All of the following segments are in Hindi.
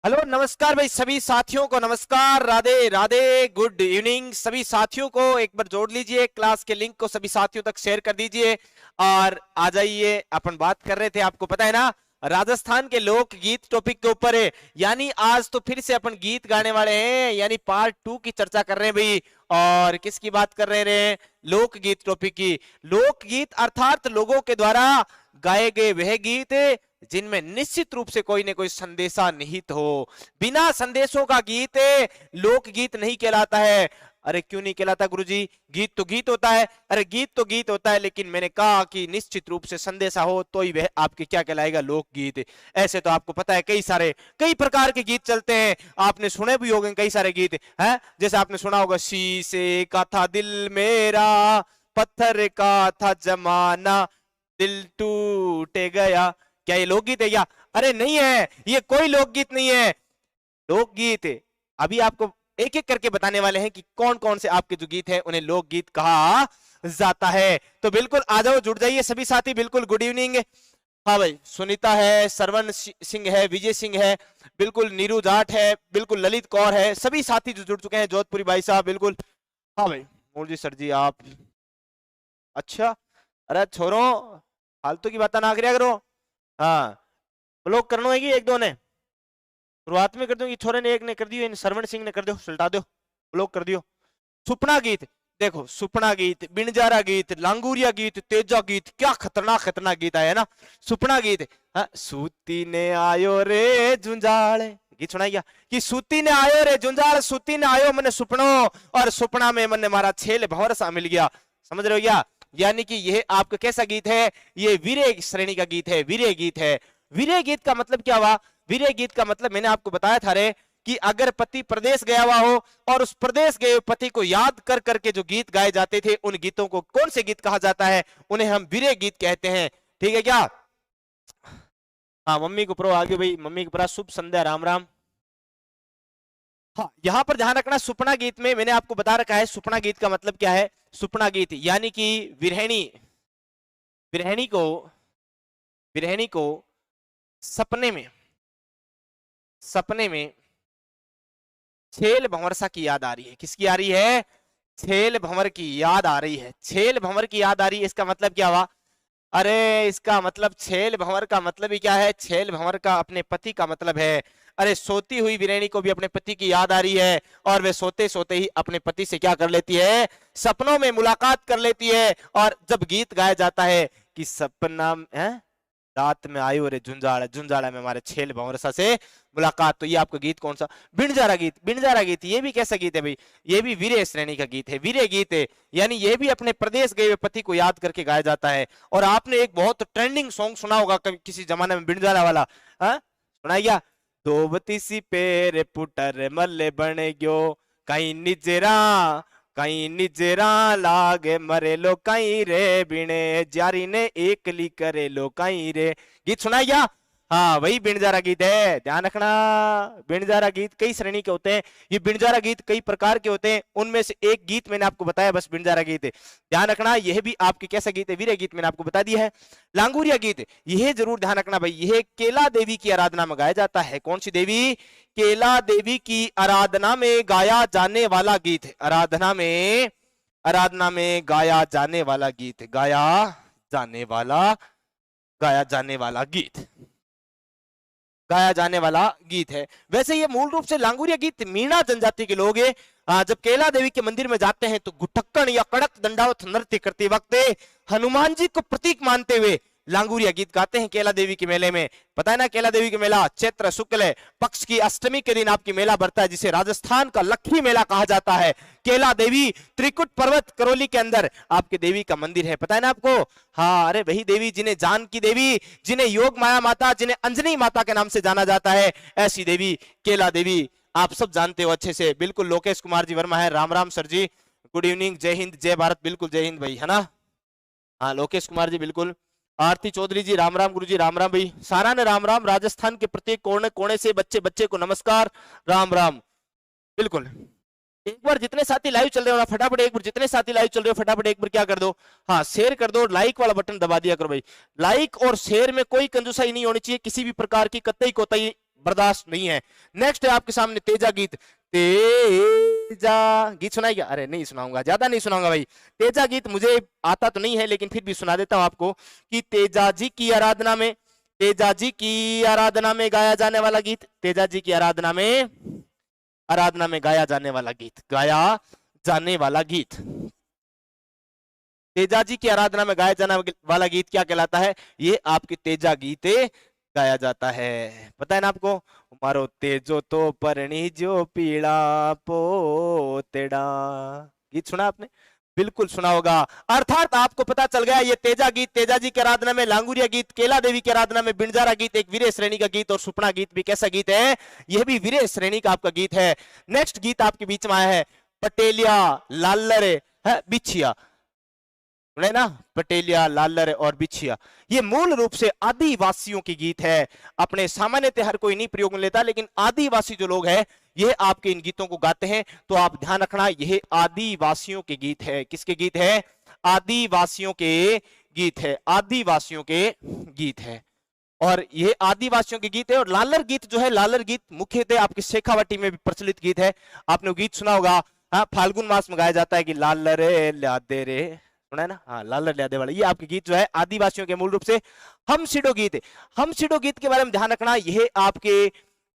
हेलो नमस्कार भाई, सभी साथियों को नमस्कार, राधे राधे, गुड इवनिंग। सभी साथियों को एक बार जोड़ लीजिए, क्लास के लिंक को सभी साथियों तक शेयर कर दीजिए और आ जाइए। अपन बात कर रहे थे, आपको पता है ना, राजस्थान के लोक गीत टॉपिक के ऊपर है। यानी आज तो फिर से अपन गीत गाने वाले हैं, यानी पार्ट 2 की चर्चा कर रहे हैं भाई। और किसकी बात कर रहे हैं? लोक गीत टॉपिक की। लोक गीत अर्थात लोगों के द्वारा गाए गए वह गीत जिनमें निश्चित रूप से कोई न कोई संदेशा निहित हो। बिना संदेशों का गीत लोक गीत नहीं कहलाता है। अरे क्यों नहीं कहलाता गुरुजी? गीत तो गीत होता है। अरे गीत तो गीत होता है, लेकिन मैंने कहा कि निश्चित रूप से संदेशा हो तो ही वह आपके क्या कहलाएगा? लोक गीत। ऐसे तो आपको पता है कई प्रकार के गीत चलते हैं, आपने सुने भी होंगे कई सारे गीत हैं। जैसे आपने सुना होगा, शीशे का था दिल मेरा, पत्थर का था जमाना, दिल टूटे गया। क्या ये लोकगीत है क्या? अरे नहीं है, ये कोई लोकगीत नहीं है। लोकगीत अभी आपको एक एक करके बताने वाले हैं कि कौन कौन से आपके जो गीत हैं उन्हें लोकगीत कहा जाता है। तो बिल्कुल आ जाओ, जुड़ जाइए सभी साथी। बिल्कुल गुड इवनिंग। हाँ भाई, सुनीता है, सरवण सिंह है, विजय सिंह है, बिल्कुल नीरू जाट है, बिल्कुल ललित कौर है, सभी साथी जो जुड़ चुके हैं। जोधपुरी भाई साहब बिल्कुल। हाँ भाई, मूल जी सर जी आप। अच्छा, अरे छोरो, फालतू की बात ना करिया करो। हाँ, ब्लॉक करना है कि एक दो ने शुरुआत में कर दूंगी, छोरे ने एक ने कर दियो, इन सरवण सिंह ने कर दो, सुलटा दो, ब्लॉक कर दियो। सुपना गीत देखो, सुपना गीत, बिनजारा गीत, लांगूरिया गीत, तेजा गीत, क्या खतरनाक खतरनाक गीत आया ना। सुपना गीत। हाँ, सूती ने आयो रे जुंजाल, गीत सुनाई गया कि सूती ने आयो रे जुंजाल, सूती ने आयो मने सुपनो, और सुपना में मने मारा छेल भंवर सा मिल गया। समझ रहे हो क्या? यानी कि यह आपका कैसा गीत है? ये वीरे श्रेणी का गीत है, वीरे गीत है। वीरे गीत का मतलब क्या हुआ? वीरे गीत का मतलब मैंने आपको बताया था रे, कि अगर पति प्रदेश गया हुआ हो और उस प्रदेश गए पति को याद कर करके जो गीत गाए जाते थे, उन गीतों को कौन से गीत कहा जाता है? उन्हें हम वीरे गीत कहते हैं। ठीक है क्या? हाँ, मम्मी को प्रो आगे भाई, मम्मी को प्रा शुभ संध्या, राम राम। हाँ, यहां पर ध्यान रखना, सुपना गीत में मैंने आपको बता रखा है सुपना गीत का मतलब क्या है। सुपना गीत यानी कि विरहिणी विरहिणी को विरहिणी को सपने में छेल भंवरसा की याद आ रही है। किसकी आ रही है? छेल भंवर की याद आ रही है। छेल भंवर की याद आ रही है, इसका मतलब क्या हुआ? अरे इसका मतलब, छेल भंवर का मतलब ही क्या है? छेल भंवर का अपने पति का मतलब है। अरे सोती हुई वीरेणी को भी अपने पति की याद आ रही है, और वे सोते सोते ही अपने पति से क्या कर लेती है? सपनों में मुलाकात कर लेती है। और जब गीत गाया जाता है कि सपना है रात में आयो रे झुंझाड़ा, झुंझाड़ा में हमारे छेल भंवरसा से मुलाकात। तो ये आपका गीत कौन सा? बिनजारा गीत। बिनजारा गीत ये भी कैसा गीत है भाई? ये भी वीरे श्रेणी का गीत है, वीरे गीत है। यानी ये भी अपने प्रदेश गए हुए पति को याद करके गाया जाता है। और आपने एक बहुत ट्रेंडिंग सॉन्ग सुना होगा किसी जमाने में, बिनजारा वाला। सुनाई क्या? दोबती सी पेरे पुटर मल्ले बने गयो, कहीं निजेरा लागे मरे लो कहीं रे, बिने जारी ने एकली करे लो कहीं रे। गीत सुनाई क्या? हाँ, वही बिनजारा गीत है, ध्यान रखना। बिनजारा गीत कई श्रेणी के होते हैं, ये बिनजारा गीत कई प्रकार के होते हैं। उनमें से एक गीत मैंने आपको बताया, बस बिनजारा गीत है। ध्यान रखना, यह भी आपके कैसा गीत है? वीरे गीत मैंने आपको बता दिया है। लांगूरिया गीत, यह जरूर ध्यान रखना भाई, यह केला देवी की आराधना में गाया जाता है। कौन सी देवी? केला देवी की आराधना में गाया जाने वाला गीत है। आराधना में गाया जाने वाला गीत, गाया जाने वाला गीत है। वैसे ये मूल रूप से लांगूरिया गीत मीणा जनजाति के लोग हैं। जब केला देवी के मंदिर में जाते हैं तो गुठक्कन या कड़क दंडावत नृत्य करते वक्त हनुमान जी को प्रतीक मानते हुए लांगूरिया गीत गाते हैं केला देवी के मेले में। पता है ना, केला देवी के मेला चैत्र शुक्ल पक्ष की अष्टमी के दिन आपकी मेला बढ़ता है, जिसे राजस्थान का लक्खी मेला कहा जाता है। केला देवी त्रिकुट पर्वत करौली के अंदर आपके देवी का मंदिर है, पता है ना आपको? हाँ, अरे वही देवी जिन्हें जान की देवी, जिन्हें योग माया माता, जिन्हें अंजनी माता के नाम से जाना जाता है, ऐसी देवी केला देवी आप सब जानते हो अच्छे से। बिल्कुल लोकेश कुमार जी वर्मा है, राम राम सर जी, गुड इवनिंग, जय हिंद जय भारत। बिल्कुल जय हिंद भाई, है ना? हाँ, लोकेश कुमार जी बिल्कुल। आरती चौधरी जी राम राम, गुरु जी राम राम भाई, सारा ने राम राम। राजस्थान के प्रत्येक कोने कोने से बच्चे बच्चे को नमस्कार, राम राम। बिल्कुल, एक बार जितने साथी लाइव चल रहे हो ना, फटाफट एक बार, जितने साथी लाइव चल रहे हो फटाफट एक बार क्या कर दो? हाँ, शेयर कर दो, लाइक वाला बटन दबा दिया करो भाई। लाइक और शेयर में कोई कंजूसाई नहीं होनी चाहिए, किसी भी प्रकार की कतई कोताही बर्दाश्त नहीं है। नेक्स्ट है आपके सामने तेजा गीत। तेजा गीत सुनाएगा? अरे नहीं सुनाऊंगा, ज्यादा नहीं सुनाऊंगा भाई। तेजा गीत मुझे आता तो नहीं है, लेकिन फिर भी सुना देता हूं आपको कि तेजा जी की आराधना में, तेजा जी की आराधना में गाया जाने वाला गीत, तेजा जी की आराधना में गाया जाने वाला गीत, गाया जाने वाला गीत, तेजा जी की आराधना में गाया जाने वाला गीत क्या कहलाता है? ये आपके तेजा गीते गाया जाता है। पता है ना आपको? मारो तेजो तो परणी जो पीड़ा पोतेड़ा, गीत सुना आपने? बिल्कुल सुना होगा। अर्थात आपको पता चल गया ये तेजा गीत, तेजा जी की आराधना में, लांगुरिया गीत, केला देवी की आराधना में, बिंजारा गीत एक वीर श्रेणी का गीत, और सुपना गीत भी कैसा गीत है? यह भी वीर श्रेणी का आपका गीत है। नेक्स्ट गीत आपके बीच में आया है पटेलिया लालर है बिछिया, ना, पटेलिया लालर और बिछिया। ये मूल रूप से आदिवासियों की गीत है। अपने सामान्यतः हर कोई नहीं प्रयोग में लेता, लेकिन आदिवासी जो लोग हैं ये आपके इन गीतों को गाते हैं। तो आप ध्यान रखना, यह आदिवासियों के गीत है। किसके गीत है? आदिवासियों के गीत है, आदिवासियों के गीत है। और ये आदिवासियों के गीत है। और लालर गीत जो है, लालर गीत मुख्यतः आपकी शेखावाटी में भी प्रचलित गीत है। आपने गीत सुना होगा, हाँ, फाल्गुन मास में गाया जाता है कि लालरे ल्यादे रे, सुना है ना? हाँ, लालर ल्यादे वाला ये आपके गीत जो है आदिवासियों के मूल रूप से हम सिडो गीत है। हम सिडो गीत के बारे में ध्यान रखना, यह आपके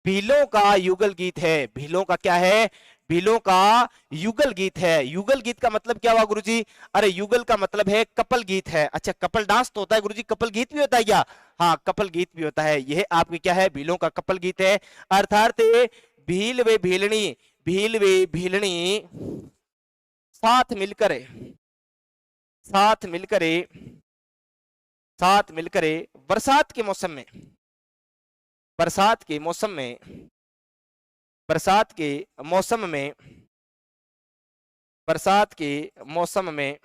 भीलों का युगल गीत है। भीलों का क्या है? भीलों का युगल गीत है। युगल गीत का मतलब क्या हुआ गुरुजी? अरे युगल का मतलब है कपल गीत है। अच्छा, कपल डांस तो होता है गुरुजी, कपल गीत भी होता है क्या? हाँ, कपल गीत भी होता है। यह आपके क्या है? भीलों का कपल गीत है। अर्थात भील वे भीलनी, भील वे भीलनी साथ मिलकर, साथ मिलकर, साथ मिलकर बरसात के मौसम में, बरसात के मौसम में, बरसात के मौसम में, बरसात के मौसम में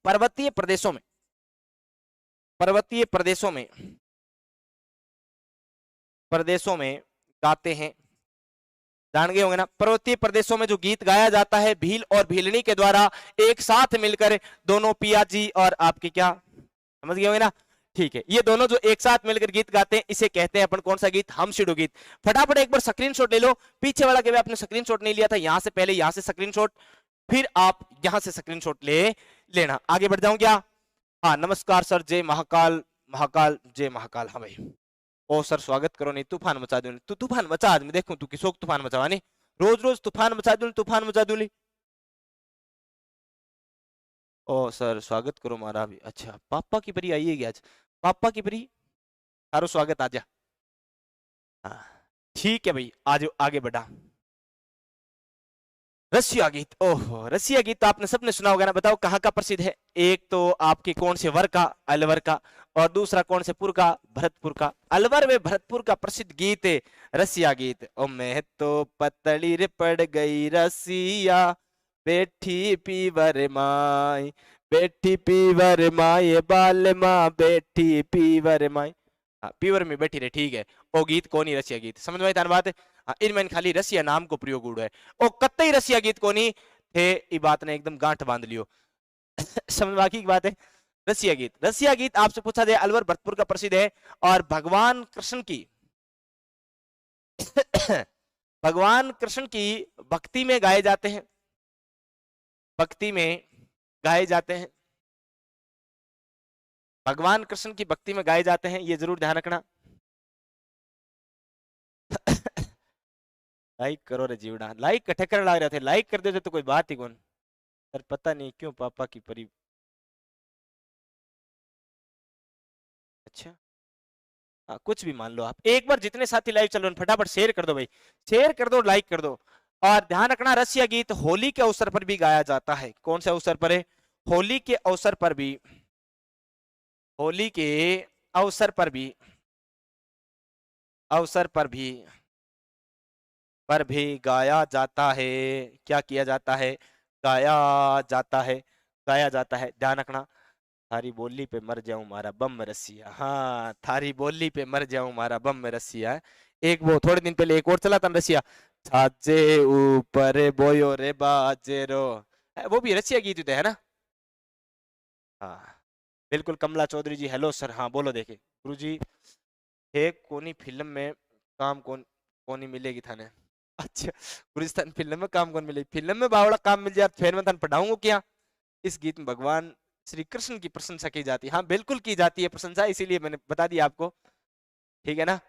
पर्वतीय प्रदेशों में, पर्वतीय प्रदेशों में, प्रदेशों में गाते हैं। जान गए होंगे ना? पर्वतीय प्रदेशों में जो गीत गाया जाता है भील और भीलनी के द्वारा एक साथ मिलकर, दोनों पिया जी और आपके, क्या समझ गए होंगे ना? ठीक है, ये दोनों जो एक साथ मिलकर गीत गाते हैं इसे कहते हैं अपन कौन सा गीत? हम सिडो गीत। फटाफट एक बार स्क्रीनशॉट ले लो। पीछे वाला के आपने स्क्रीनशॉट नहीं लिया था, यहां से पहले यहां से स्क्रीनशॉट, फिर आप यहां से स्क्रीनशॉट ले लेना। आगे बढ़ जाऊं क्या? हाँ, नमस्कार सर, जय महाकाल, महाकाल जय महाकाल। हाँ भाई, ओ सर स्वागत करो, नहीं तूफान मचा दूं, तू तूफान मचा, आज मैं देखूं तू किसोक तूफान मचावा, नहीं रोज रोज तूफान मचा दूं, तूफान मचा दूं। ओ सर स्वागत करो मारा भी। अच्छा, पापा की परी आई है क्या आज? पापा की परी, तारो स्वागत, आजा। हाँ, ठीक है भाई, आज आगे बढ़ा। रसिया गीत, ओहो, रसिया गीत तो आपने सबने सुना होगा ना? बताओ कहाँ का प्रसिद्ध है? एक तो आपके कौन से वर का? अलवर का। और दूसरा कौन से पुर का? भरतपुर का। अलवर में भरतपुर का प्रसिद्ध गीत है रसिया गीत। ओ मैं तो पतली रे पड़ गई रसिया, बैठी पीवर माई, बैठी पीवर माए बाल माँ, बैठी पीवर माई। पीवर में बैठी रहे, ठीक है। ओ गीत कोनी रसिया गीत, समझ में आई बात? इनमें खाली रसिया नाम को प्रयोग उड़ है। ओ कत्ते रसिया गीत कोनी थे, ई बात ने एकदम गांठ बांध लियो। समझ बाकी की बात है। रसिया गीत, रसिया गीत आपसे पूछा जाए अलवर भरतपुर का प्रसिद्ध है। और भगवान कृष्ण की भगवान कृष्ण की भक्ति में गाए जाते हैं, भक्ति में गाए जाते हैं, भगवान कृष्ण की भक्ति में गाए जाते हैं, ये जरूर ध्यान रखना। लाइक करो रे जीवड़ा, लाइक कट्ठे कर लग रहे थे, लाइक कर देते तो कोई बात ही कौन। पर पता नहीं क्यों पापा की परी, अच्छा कुछ भी मान लो आप। एक बार जितने साथी लाइव चल रहे हैं फटाफट शेयर कर दो भाई, शेयर कर दो, लाइक कर दो। और ध्यान रखना, रसिया गीत होली के अवसर पर भी गाया जाता है। कौन से अवसर पर है? होली के अवसर पर भी, होली के अवसर पर भी, अवसर पर भी गाया जाता है। क्या किया जाता है? गाया जाता है, गाया जाता है। ध्यान रखना, थारी बोली पे मर जाऊं मारा बम रसिया। हाँ, थारी बोली पे मर जाऊं मारा बम रसिया। एक वो थोड़े दिन पहले एक और चला था रसिया, छाजे ऊपर बोयो रे बाजेरो, वो भी रसिया गीत है ना? हाँ बिल्कुल। कमला चौधरी जी हेलो सर, हाँ बोलो। देखे गुरु जी, है कोनी फिल्म में काम कोनी मिलेगी थाने। अच्छा, गुलिस्तान फिल्म में काम कौन मिलेगी? फिल्म में बावड़ा काम मिल जाए फिर मैं थाने पढ़ाऊंगा क्या? इस गीत में भगवान श्री कृष्ण की प्रशंसा की जाती है। हाँ बिल्कुल की जाती है प्रशंसा, इसीलिए मैंने बता दिया आपको, ठीक है ना।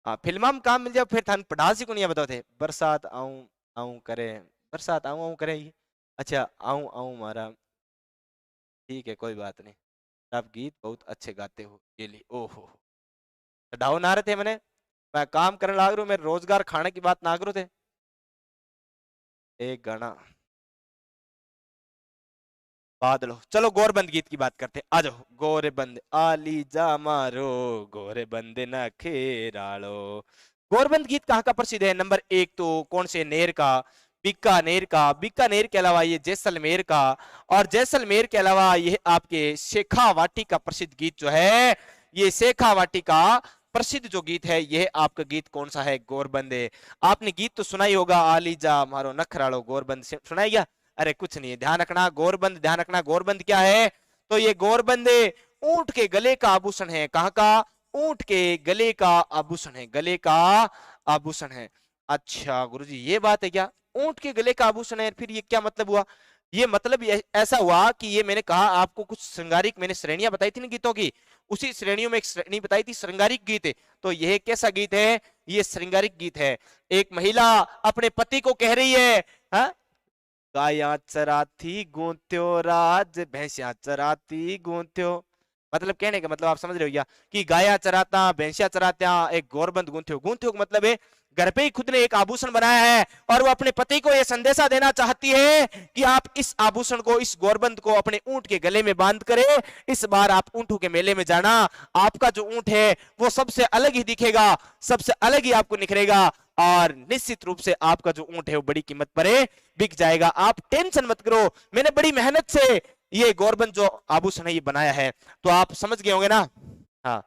हाँ फिल्म में काम मिल जाए फिर थाने पढ़ा सी को नहीं बताओ थे। बरसात आऊं आऊं करे, बरसात आऊं आऊं करे ये। अच्छा आऊं आऊं मारा, ठीक है कोई बात नहीं। आप गीत बहुत अच्छे गाते हो ये ली। ओहो, डाउन आ रहे थे मैंने, मैं काम करने लाग रू, मेरे रोजगार खाने की बात ना करो थे। एक गाना बादलो, चलो गोरबंद गीत की बात करते हैं, आ जाओ। गोरबंद आली जा मारो, गोरबंद न खेरालो। गोरबंद गीत कहाँ का प्रसिद्ध है? नंबर एक तो कौन से नेर का? बीकानेर का। बीकानेर के अलावा ये जैसलमेर का, और जैसलमेर के अलावा ये आपके शेखावाटी का प्रसिद्ध गीत जो है, ये शेखावाटी का प्रसिद्ध जो गीत है, यह आपका गीत कौन सा है? गोरबंद है। आपने गीत तो सुना ही होगा, आली जा मारो नखरालो गोरबंद, सुनाई क्या? अरे कुछ नहीं है, ध्यान रखना गोरबंद, ध्यान रखना गोरबंद क्या है। तो ये गोरबंद ऊंट के गले का आभूषण है। कहाँ का? ऊंट के गले का आभूषण है, गले का आभूषण है। अच्छा गुरुजी ये बात है क्या? ऊंट के गले का आभूषण है, फिर ये क्या मतलब हुआ? ये मतलब ऐसा हुआ कि ये मैंने कहा आपको कुछ श्रृंगारिक मैंने श्रेणियां बताई थी ना गीतों की, उसी श्रेणियों में एक श्रेणी बताई थी श्रृंगारिक गीत है। तो यह कैसा गीत है? ये श्रृंगारिक गीत है। एक महिला अपने पति को कह रही है, हा? गाया चराती गूंत्यो राज, भैंसिया चराती गूंत्यो। मतलब कहने का मतलब आप समझ रहे हो क्या? कि गाया चराता, भैंसिया चराता, एक गोरबंद गूंत्यो। गूंत्यो का मतलब है घर पे ही खुद ने एक आभूषण बनाया है, और वो अपने पति को यह संदेशा देना चाहती है कि आप इस आभूषण को, इस गोरबंद को अपने ऊंट के गले में बांध करे। इस बार आप ऊंटों के मेले में जाना, आपका जो ऊंट है वो सबसे अलग ही दिखेगा, सबसे अलग ही आपको निखरेगा, और निश्चित रूप से आपका जो ऊंट है वो बड़ी कीमत पर बिक जाएगा। आप टेंशन मत करो, मैंने बड़ी मेहनत से ये गोरबंद जो आभूषण है ये बनाया है। तो आप समझ गए होंगे ना? हाँ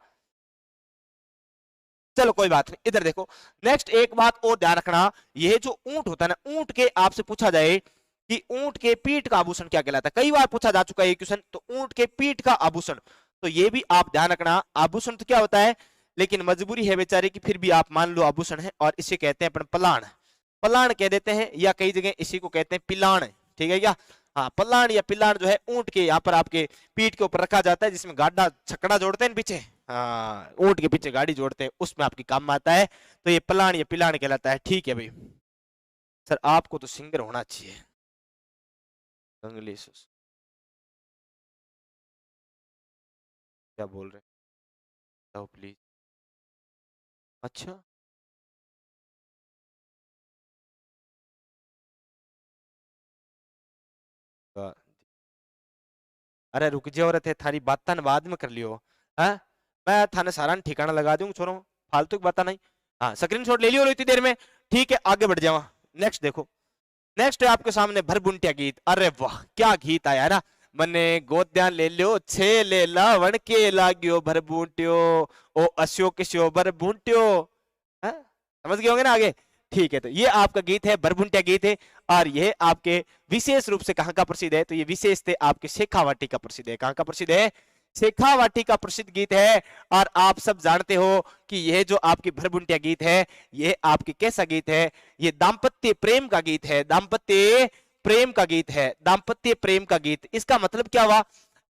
चलो कोई बात नहीं, इधर देखो। नेक्स्ट एक बात और ध्यान रखना, ये जो ऊंट होता है ना, ऊंट के आपसे पूछा जाए कि ऊंट के पीठ का आभूषण क्या कहलाता है, कई बार पूछा जा चुका है ये क्वेश्चन। तो ऊंट के पीठ का आभूषण, तो ये भी आप ध्यान रखना। आभूषण तो क्या होता है, लेकिन मजबूरी है बेचारे की, फिर भी आप मान लो आभूषण है, और इसे कहते हैं अपन पलाण। पलाण कह देते हैं, या कई जगह इसी को कहते हैं पिलाण, ठीक है क्या? हाँ पलाण या पिलाण जो है ऊंट के यहाँ पर आपके पीठ के ऊपर रखा जाता है, जिसमें गाड़ा छकड़ा जोड़ते हैं पीछे। हाँ ऊंट के पीछे गाड़ी जोड़ते हैं, उसमें आपकी काम में आता है। तो ये पलाण या पिलाण कहलाता है, ठीक है भाई। सर आपको तो सिंगर होना चाहिए इंग्लिश। क्या बोल रहे हैं प्लीज? अच्छा वाह। अरे रुक जाओ रे थे, थारी बात बाद में कर लियो। हाँ मैं थाने सारा ठिकाना लगा दूंगा छोरो, फालतू की बात नहीं। हाँ स्क्रीनशॉट ले लियो इतनी देर में, ठीक है आगे बढ़ जावा। नेक्स्ट देखो, नेक्स्ट है आपके सामने भरभुंटिया गीत। अरे वाह क्या गीत आया ना। मने गोद्या ले लो छे ले लावण के लाग्यो भरभुंटियो, ओ अस्यो किस्यो भरभुंटियो। हाँ? समझ गए होंगे ना आगे? ठीक है, तो ये आपका गीत है, भरभुंटिया गीत है। और ये आपके विशेष रूप से कहाँ का प्रसिद्ध है? तो ये विशेष थे आपके शेखावाटी का प्रसिद्ध है। कहाँ का प्रसिद्ध है? शेखावाटी का प्रसिद्ध गीत है। और आप सब जानते हो कि यह जो आपकी भरभुंटिया गीत है, यह आपके कैसा गीत है? ये दाम्पत्य प्रेम का गीत है, दाम्पत्य प्रेम का गीत है, दाम्पत्य प्रेम का गीत। इसका मतलब क्या हुआ?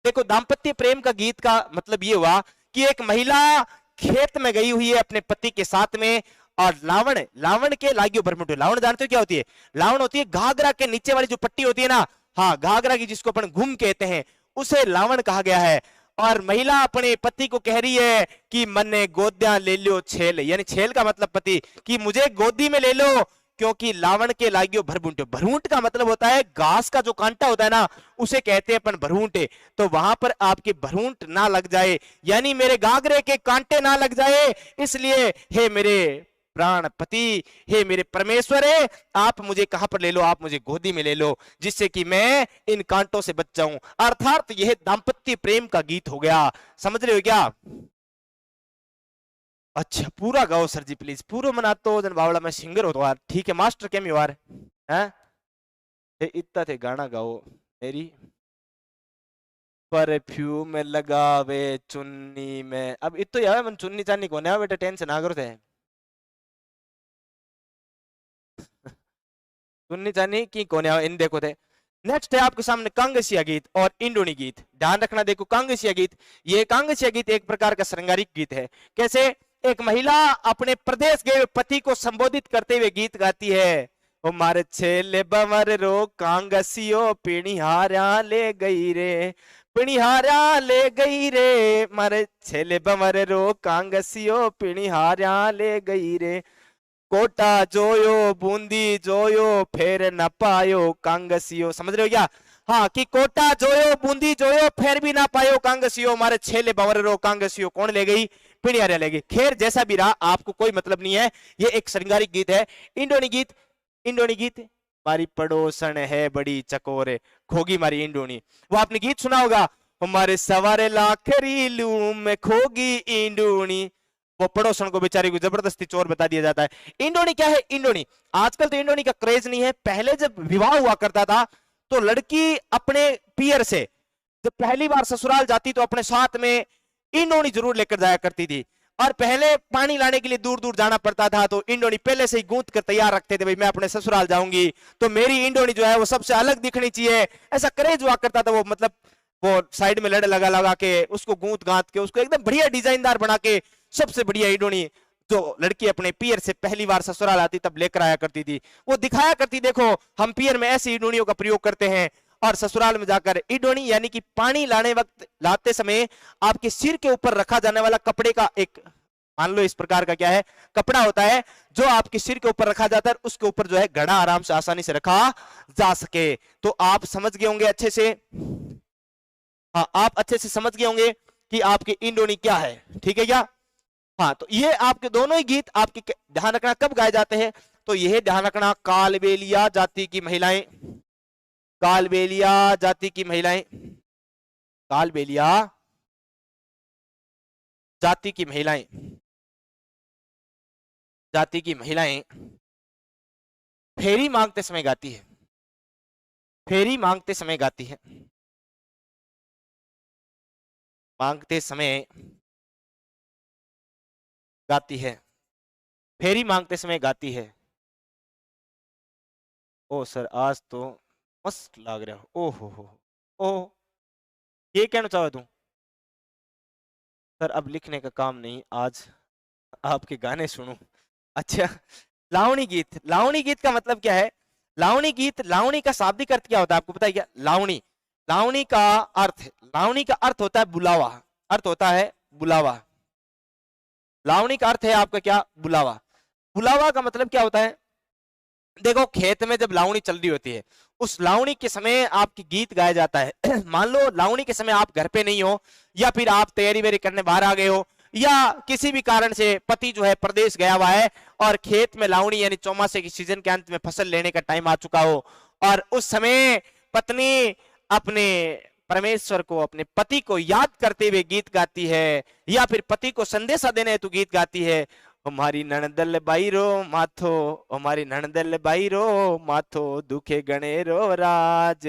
देखो दाम्पत्य प्रेम का गीत का मतलब ये हुआ कि एक महिला खेत में गई हुई है अपने पति के साथ में, और लावण, लावण के लागियो भरभुंटियो। लावण जानते हो क्या होती है? लावण होती है घाघरा के नीचे वाली जो पट्टी होती है ना, हाँ घाघरा की, जिसको अपन घुम कहते हैं, उसे लावण कहा गया है। और महिला अपने पति को कह रही है कि मन्ने गोद्या ले लो छेल, यानी छेल का मतलब पति, कि मुझे गोदी में ले लो, क्योंकि लावण के लागियो भरभुंटियो। भरभुंट का मतलब होता है घास का जो कांटा होता है ना, उसे कहते हैं अपन भरभुंटे। तो वहां पर आपके भरभुंट ना लग जाए, यानी मेरे घाघरे के कांटे ना लग जाए, इसलिए हे मेरे प्राण पति, हे मेरे परमेश्वर है, आप मुझे कहां पर ले लो? आप मुझे गोदी में ले लो, जिससे कि मैं इन कांटों से बच जाऊं। अर्थात यह दाम्पत्य प्रेम का गीत हो गया। समझ रहे हो क्या? अच्छा पूरा गाओ सर जी प्लीज, पूरा मना तो जन बावला मैं सिंगर हो तो यार, ठीक है मास्टर केम यार हैं? इतना थे गाना गाओ मेरी परफ्यूम लगावे चुन्नी में। अब इतो यार मन चुन्नी चान्नी कोने आ बेटा, टेंशन ना करो थे। चुन्नी चान्नी की कोने आ इन देखो थे। नेक्स्ट है आपके सामने कांगसिया गीत और इंडोनी गीत। ध्यान रखना, देखो कांगसिया गीत, ये कांगसिया गीत एक प्रकार का श्रृंगारिक गीत है। कैसे? एक महिला अपने प्रदेश गए पति को संबोधित करते हुए गीत गाती है। ओ मारे छेले बमर रो कांगसियो पिणिहारा ले गई रे, पिणिहारा ले गई रे, मारे छेले बमर रो कांगसियो पिणिहारा ले गई रे, कोटा जोयो बूंदी जोयो फिर न पायो कांगसियो। समझ रहे हो क्या? हाँ, कि कोटा जोयो बूंदी जोयो फिर भी ना पायो कांगसियो, मारे छेले बवरो कांगसियो। कौन ले गई? पिणियारे ले गई। खैर जैसा भी रहा, आपको कोई मतलब नहीं है, ये एक श्रृंगारिक गीत है। इंडोनी गीत, इंडोनी गीत, मारी पड़ोसन है बड़ी चकोरे, खोगी मारी इंडोनी। वो आपने गीत सुना होगा, हमारे सवारे लाखरी लूम में खोगी इंडोनी। वो पड़ोसन को बेचारी को जबरदस्ती चोर बता दिया जाता है। इंडोनी क्या है? इंडोनी, आजकल तो इंडोनी का क्रेज नहीं है। पहले जब विवाह हुआ करता था तो लड़की अपने पियर से जब पहली बार ससुराल जाती तो अपने साथ में इंडोनी जरूर लेकर जाया करती थी। और पहले पानी लाने के लिए दूर दूर जाना पड़ता था तो इंडोनी पहले से ही गूंथ कर तैयार रखते थे, भाई मैं अपने ससुराल जाऊंगी तो मेरी इंडोनी जो है वो सबसे अलग दिखनी चाहिए। ऐसा क्रेज हुआ करता था। वो मतलब वो साइड में लड़ लगा लगा के उसको गूंथ गांथ के उसको एकदम बढ़िया डिजाइनदार बना के सबसे बढ़िया इंडोनी जो लड़की अपने पियर से पहली बार ससुराल आती तब लेकर आया करती थी। वो दिखाया करती, देखो हम पियर में ऐसी इंडोनियों का प्रयोग करते हैं और ससुराल में जाकर इंडोनी यानी कि पानी लाने वक्त लाते समय आपके सिर के ऊपर रखा जाने वाला कपड़े का एक, मान लो इस प्रकार का क्या है, कपड़ा होता है जो आपके सिर के ऊपर रखा जाता है, उसके ऊपर जो है घड़ा आराम से आसानी से रखा जा सके। तो आप समझ गए होंगे अच्छे से। हाँ, आप अच्छे से समझ गए होंगे कि आपकी इंडोनी क्या है। ठीक है क्या? हाँ, तो ये आपके दोनों ही गीत आपके ध्यान रखना कब गाए जाते हैं, तो यह ध्यान रखना, कालबेलिया जाति की महिलाएं, कालबेलिया जाति की महिलाएं, कालबेलिया जाति की महिलाएं, जाति की महिलाएं फेरी मांगते समय गाती है, फेरी मांगते समय गाती है, मांगते समय गाती है, फेरी मांगते समय गाती है। ओ सर आज तो मस्त लग रहा हो, ओ हो ओ, ये कहना चाहो तू? सर अब लिखने का काम नहीं, आज आपके गाने सुनूं। अच्छा, लावणी गीत, लावणी गीत का मतलब क्या है? लावणी गीत, लावणी का शाब्दिक अर्थ क्या होता है आपको पता है क्या? लावणी, लावणी का अर्थ, लावणी का अर्थ होता है बुलावा, अर्थ होता है बुलावा। लावणी का अर्थ है आपका क्या? बुलावा। बुलावा का मतलब क्या होता है? देखो खेत में जब लावणी चल रही होती है, उस लावणी के समय आपकी गीत गाया जाता है। मान लो लावणी के समय आप घर पे नहीं हो, या फिर आप तैयारी वेरी करने बाहर आ गए हो, या किसी भी कारण से पति जो है प्रदेश गया हुआ है और खेत में लावणी यानी चौमासे की सीजन के अंत में फसल लेने का टाइम आ चुका हो, और उस समय पत्नी अपने परमेश्वर को, अपने पति को याद करते हुए गीत गाती है, या फिर पति को संदेशा देने हेतु गीत गाती है। हमारी नणदल बाईरो माथो, हमारी नणदल बाईरो माथो दुखे गणेरो राज,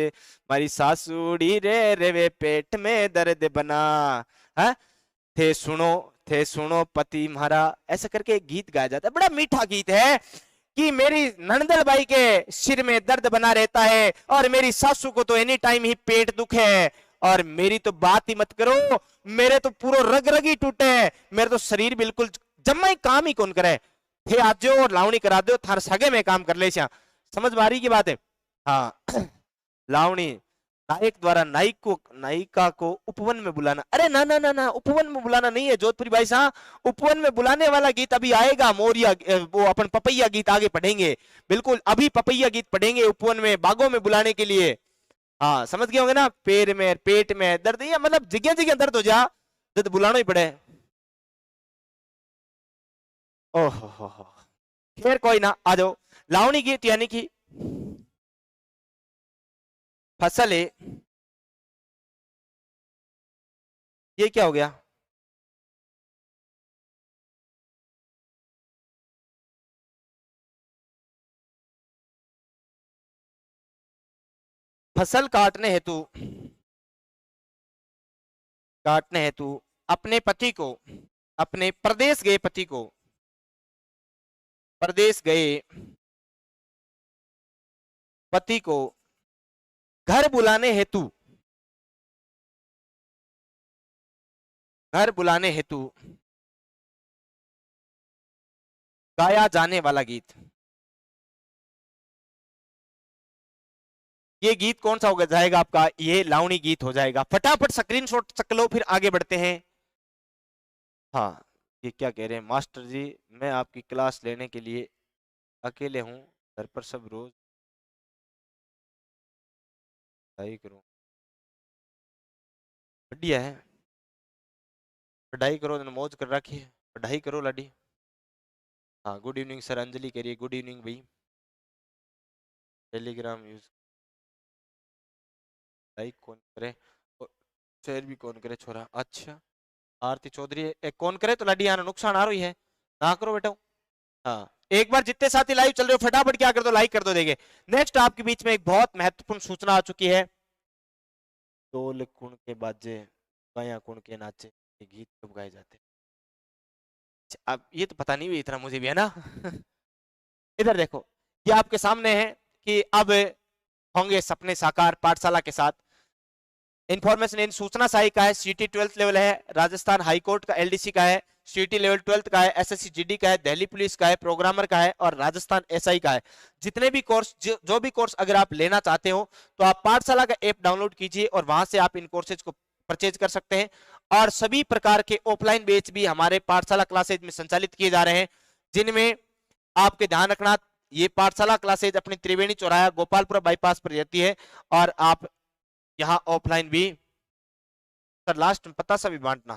मारी सासूड़ी रे रेवे पेट में दर्द बना, है थे सुनो पति म्हारा, ऐसा करके एक गीत गाया जाता है। बड़ा मीठा गीत है कि मेरी नणदल बाई के सिर में दर्द बना रहता है और मेरी सासू को तो एनी टाइम ही पेट दुख है, और मेरी तो बात ही मत करो, मेरे तो पूरा रग रग ही टूटे है, मेरे तो शरीर बिल्कुल जम्मा ही काम ही कौन करे, थे आज जो और लावणी करा दो थार सगे में काम कर ले। समझ में आ रही की बात है? हाँ। लावणी, नायक द्वारा नायक को, नायिका को उपवन में बुलाना। अरे ना ना ना ना, उपवन में बुलाना नहीं है जोधपुरी भाई साहब, उपवन में बुलाने वाला गीत अभी आएगा, मोरिया वो अपन पपैया गीत आगे पढ़ेंगे। बिल्कुल अभी पपैया गीत पढ़ेंगे उपवन में बागों में बुलाने के लिए। हाँ समझ गए होंगे ना, पैर में पेट में दर्द, या मतलब जगह जगह दर्द हो जा जब बुलाना ही पड़े। ओहो, खैर कोई ना, आ जाओ। लावणी गीत यानी कि फसल है, ये क्या हो गया? फसल काटने हेतु काटने हेतु अपने पति को, अपने प्रदेश गए पति को, प्रदेश गए पति को घर बुलाने हेतु, घर बुलाने हेतु गाया जाने वाला गीत। ये गीत कौन सा होगा जाएगा आपका? ये लावणी गीत हो जाएगा। फटाफट स्क्रीनशॉट चक लो, फिर आगे बढ़ते हैं। हाँ, ये क्या कह रहे हैं मास्टर जी, मैं आपकी क्लास लेने के लिए अकेले हूँ, घर पर सब रोज पढ़ाई करूँ। बढ़िया है, पढ़ाई करो, मौज कर रखी है, पढ़ाई करो लाडी। हाँ, गुड इवनिंग सर, अंजलि कह रही है गुड इवनिंग भाई। टेलीग्राम यूज लाइक कौन करे और शेयर भी कौन करे छोरा? अच्छा, आरती चौधरी एक कौन करे तो लाडी आना नुकसान आ रही है ना, करो बेटा। हाँ, एक बार जितने साथी लाइव चल रहे हो फटाफट क्या कर दो, लाइक कर दो। देंगे नेक्स्ट आपके बीच में एक बहुत महत्वपूर्ण सूचना आ चुकी है। ढोल कुण के बाजे, गाया कुण के नाचे, ये गीत कब गाए जाते हैं? अब ये तो पता नहीं भी इतना मुझे भी, है ना। इधर देखो, ये आपके सामने है कि अब होंगे सपने साकार पाठशाला के साथ। इंफॉर्मेशन इन सूचना सहायी का है, सीटी 12th लेवल है, राजस्थान हाई कोर्ट का एलडीसी का है, सीटी लेवल 12th का है, एसएससी जीडी का है, दिल्ली पुलिस का है, प्रोग्रामर का है और राजस्थान एसआई का है। जितने भी कोर्स जो भी कोर्स अगर आप लेना चाहते हो तो आप पाठशाला का ऐप डाउनलोड कीजिए और वहां से आप इन कोर्सेज को परचेज कर सकते हैं। और सभी प्रकार के ऑफलाइन बैच भी हमारे पाठशाला क्लासेज में संचालित किए जा रहे हैं, जिनमें आपके ध्यान रखना ये पाठशाला क्लासेज अपनी त्रिवेणी चौराहा गोपालपुरा बाईपास पर रहती है। और आप यहाँ ऑफलाइन भी सर लास्ट में पता सा भी बांटना।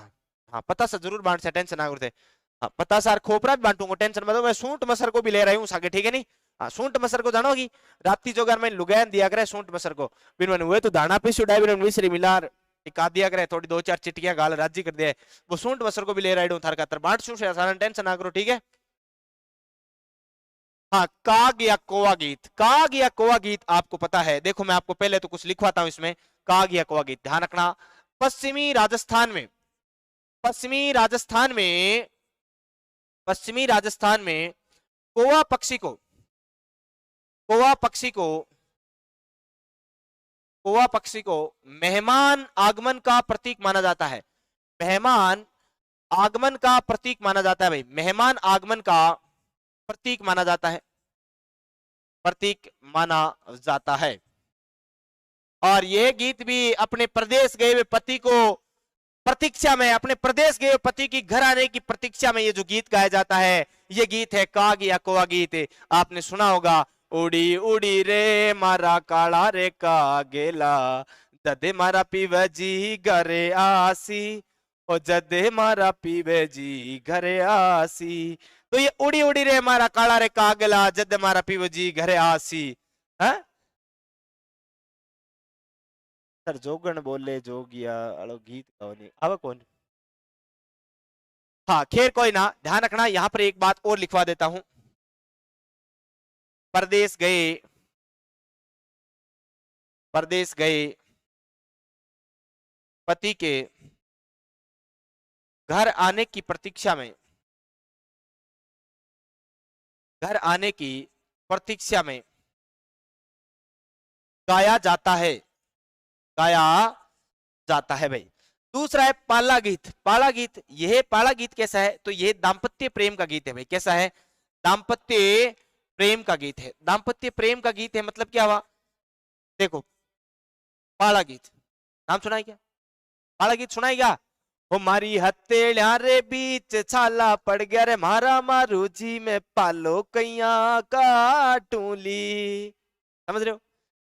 हाँ, पता सा जरूर बांट से, टेंशन ना करते। हाँ, पता सर खोपरा भी बांटूंगा, टेंशन मत लो। मैं सूंट मसर को भी ले रही हूँ सागे, ठीक है नहीं? हाँ, सूंट मसर को जानोगी राती जो घर में लुगान दिया करे सूंट मसर को बिन मन हुए तो दाना पे सुडाई बिन मिश्री मिलार टिका दिया करे, थोड़ी 2-4 चिटियां गाल राजी कर दिया है, वो सूंट मसर को भी ले रही हूँ थार खातर बांट सू से, सारा टेंशन ना करो, ठीक है? हाँ, काग या कोवा गीत, काग या कोवा गीत आपको पता है। देखो मैं आपको पहले तो कुछ लिखवाता हूं इसमें, काग या कोवा गीत ध्यान रखना। पश्चिमी राजस्थान में, पश्चिमी राजस्थान में, पश्चिमी राजस्थान में कोवा पक्षी को, कोवा पक्षी को, कोवा पक्षी को मेहमान आगमन का प्रतीक माना जाता है। मेहमान आगमन का प्रतीक माना जाता है भाई, मेहमान आगमन का प्रतीक माना जाता है, प्रतीक माना जाता है। और यह गीत भी अपने प्रदेश गए हुए पति को प्रतीक्षा में, अपने प्रदेश गए पति की घर आने की प्रतीक्षा में ये जो गीत गाया जाता है, ये गीत है काग या कोवा गीत। आपने सुना होगा, उड़ी उड़ी रे मारा काला रे कागेला, जदे मारा पीवे जी घरे आसी, ओ जदे मारा पीवे जी घरे आसी। तो ये उड़ी उड़ी रे मारा काला रे कागेला, जदे मारा पीवे जी घरे आसी है। सर जोगण बोले जोगिया अलो गीत गाओ अब कौन? हाँ खैर कोई ना, ध्यान रखना यहां पर एक बात और लिखवा देता हूं। परदेश गए, परदेश गए पति के घर आने की प्रतीक्षा में, घर आने की प्रतीक्षा में गाया जाता है, गाया जाता है भाई। दूसरा है पाला गीत, पाला गीत। यह पाला गीत कैसा है? तो यह दाम्पत्य प्रेम का गीत है भाई। कैसा है? दाम्पत्य प्रेम का गीत है, दाम्पत्य प्रेम का गीत है। मतलब क्या हुआ? देखो पाला गीत नाम सुना है क्या? पाला गीत सुना है क्या? वो मारी हथेलियां रे बीच छाला पड़ गया रे, मारा मारू जी में पालो कैया काटूली। समझ रहे हो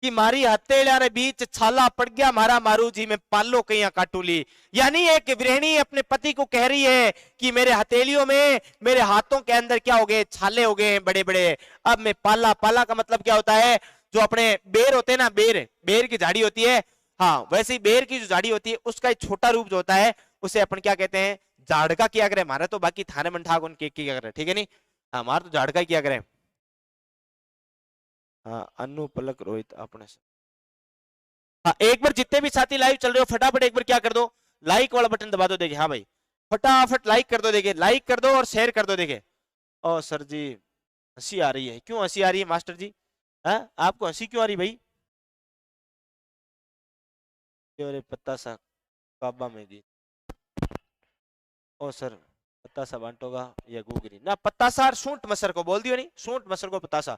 कि मारी हथेलियां रे बीच छाला पड़ गया, मारा मारू जी में पालो कैया काटूली। यानी एक गृहिणी अपने पति को कह रही है कि मेरे हथेलियों में, मेरे हाथों के अंदर क्या हो गए? छाले हो गए हैं बड़े बड़े, अब मैं पाला। पाला का मतलब क्या होता है? जो अपने बेर होते हैं ना, बेर, बेर की झाड़ी होती है, हाँ वैसे ही बेर की जो झाड़ी होती है उसका एक छोटा रूप जो होता है उसे अपन क्या कहते हैं? झाड़का किया करे। हमारा तो बाकी थाने में ठाक उनके किया करे, ठीक है नहीं? हमारा तो झाड़का किया करे। हाँ, अनु पलक रोहित अपने से। हाँ, एक बार जितने भी साथी लाइव चल रहे हो फटाफट एक बार क्या कर दो, लाइक वाला बटन दबा दो। देखिए हाँ भाई, फटाफट लाइक कर दो, देखिए लाइक कर दो और शेयर कर दो। देखिए ओ सर जी हंसी आ रही है, क्यों हंसी आ रही है मास्टर जी? आपको हंसी क्यों आ रही भाई? अरे पत्ता सा काबा में दी ओ सर, पत्ता सा बांटोगा या गुगरी ना, पत्ता सार सूंठ मसर को बोल दियो नहीं, सूंठ मसर को पत्ता सा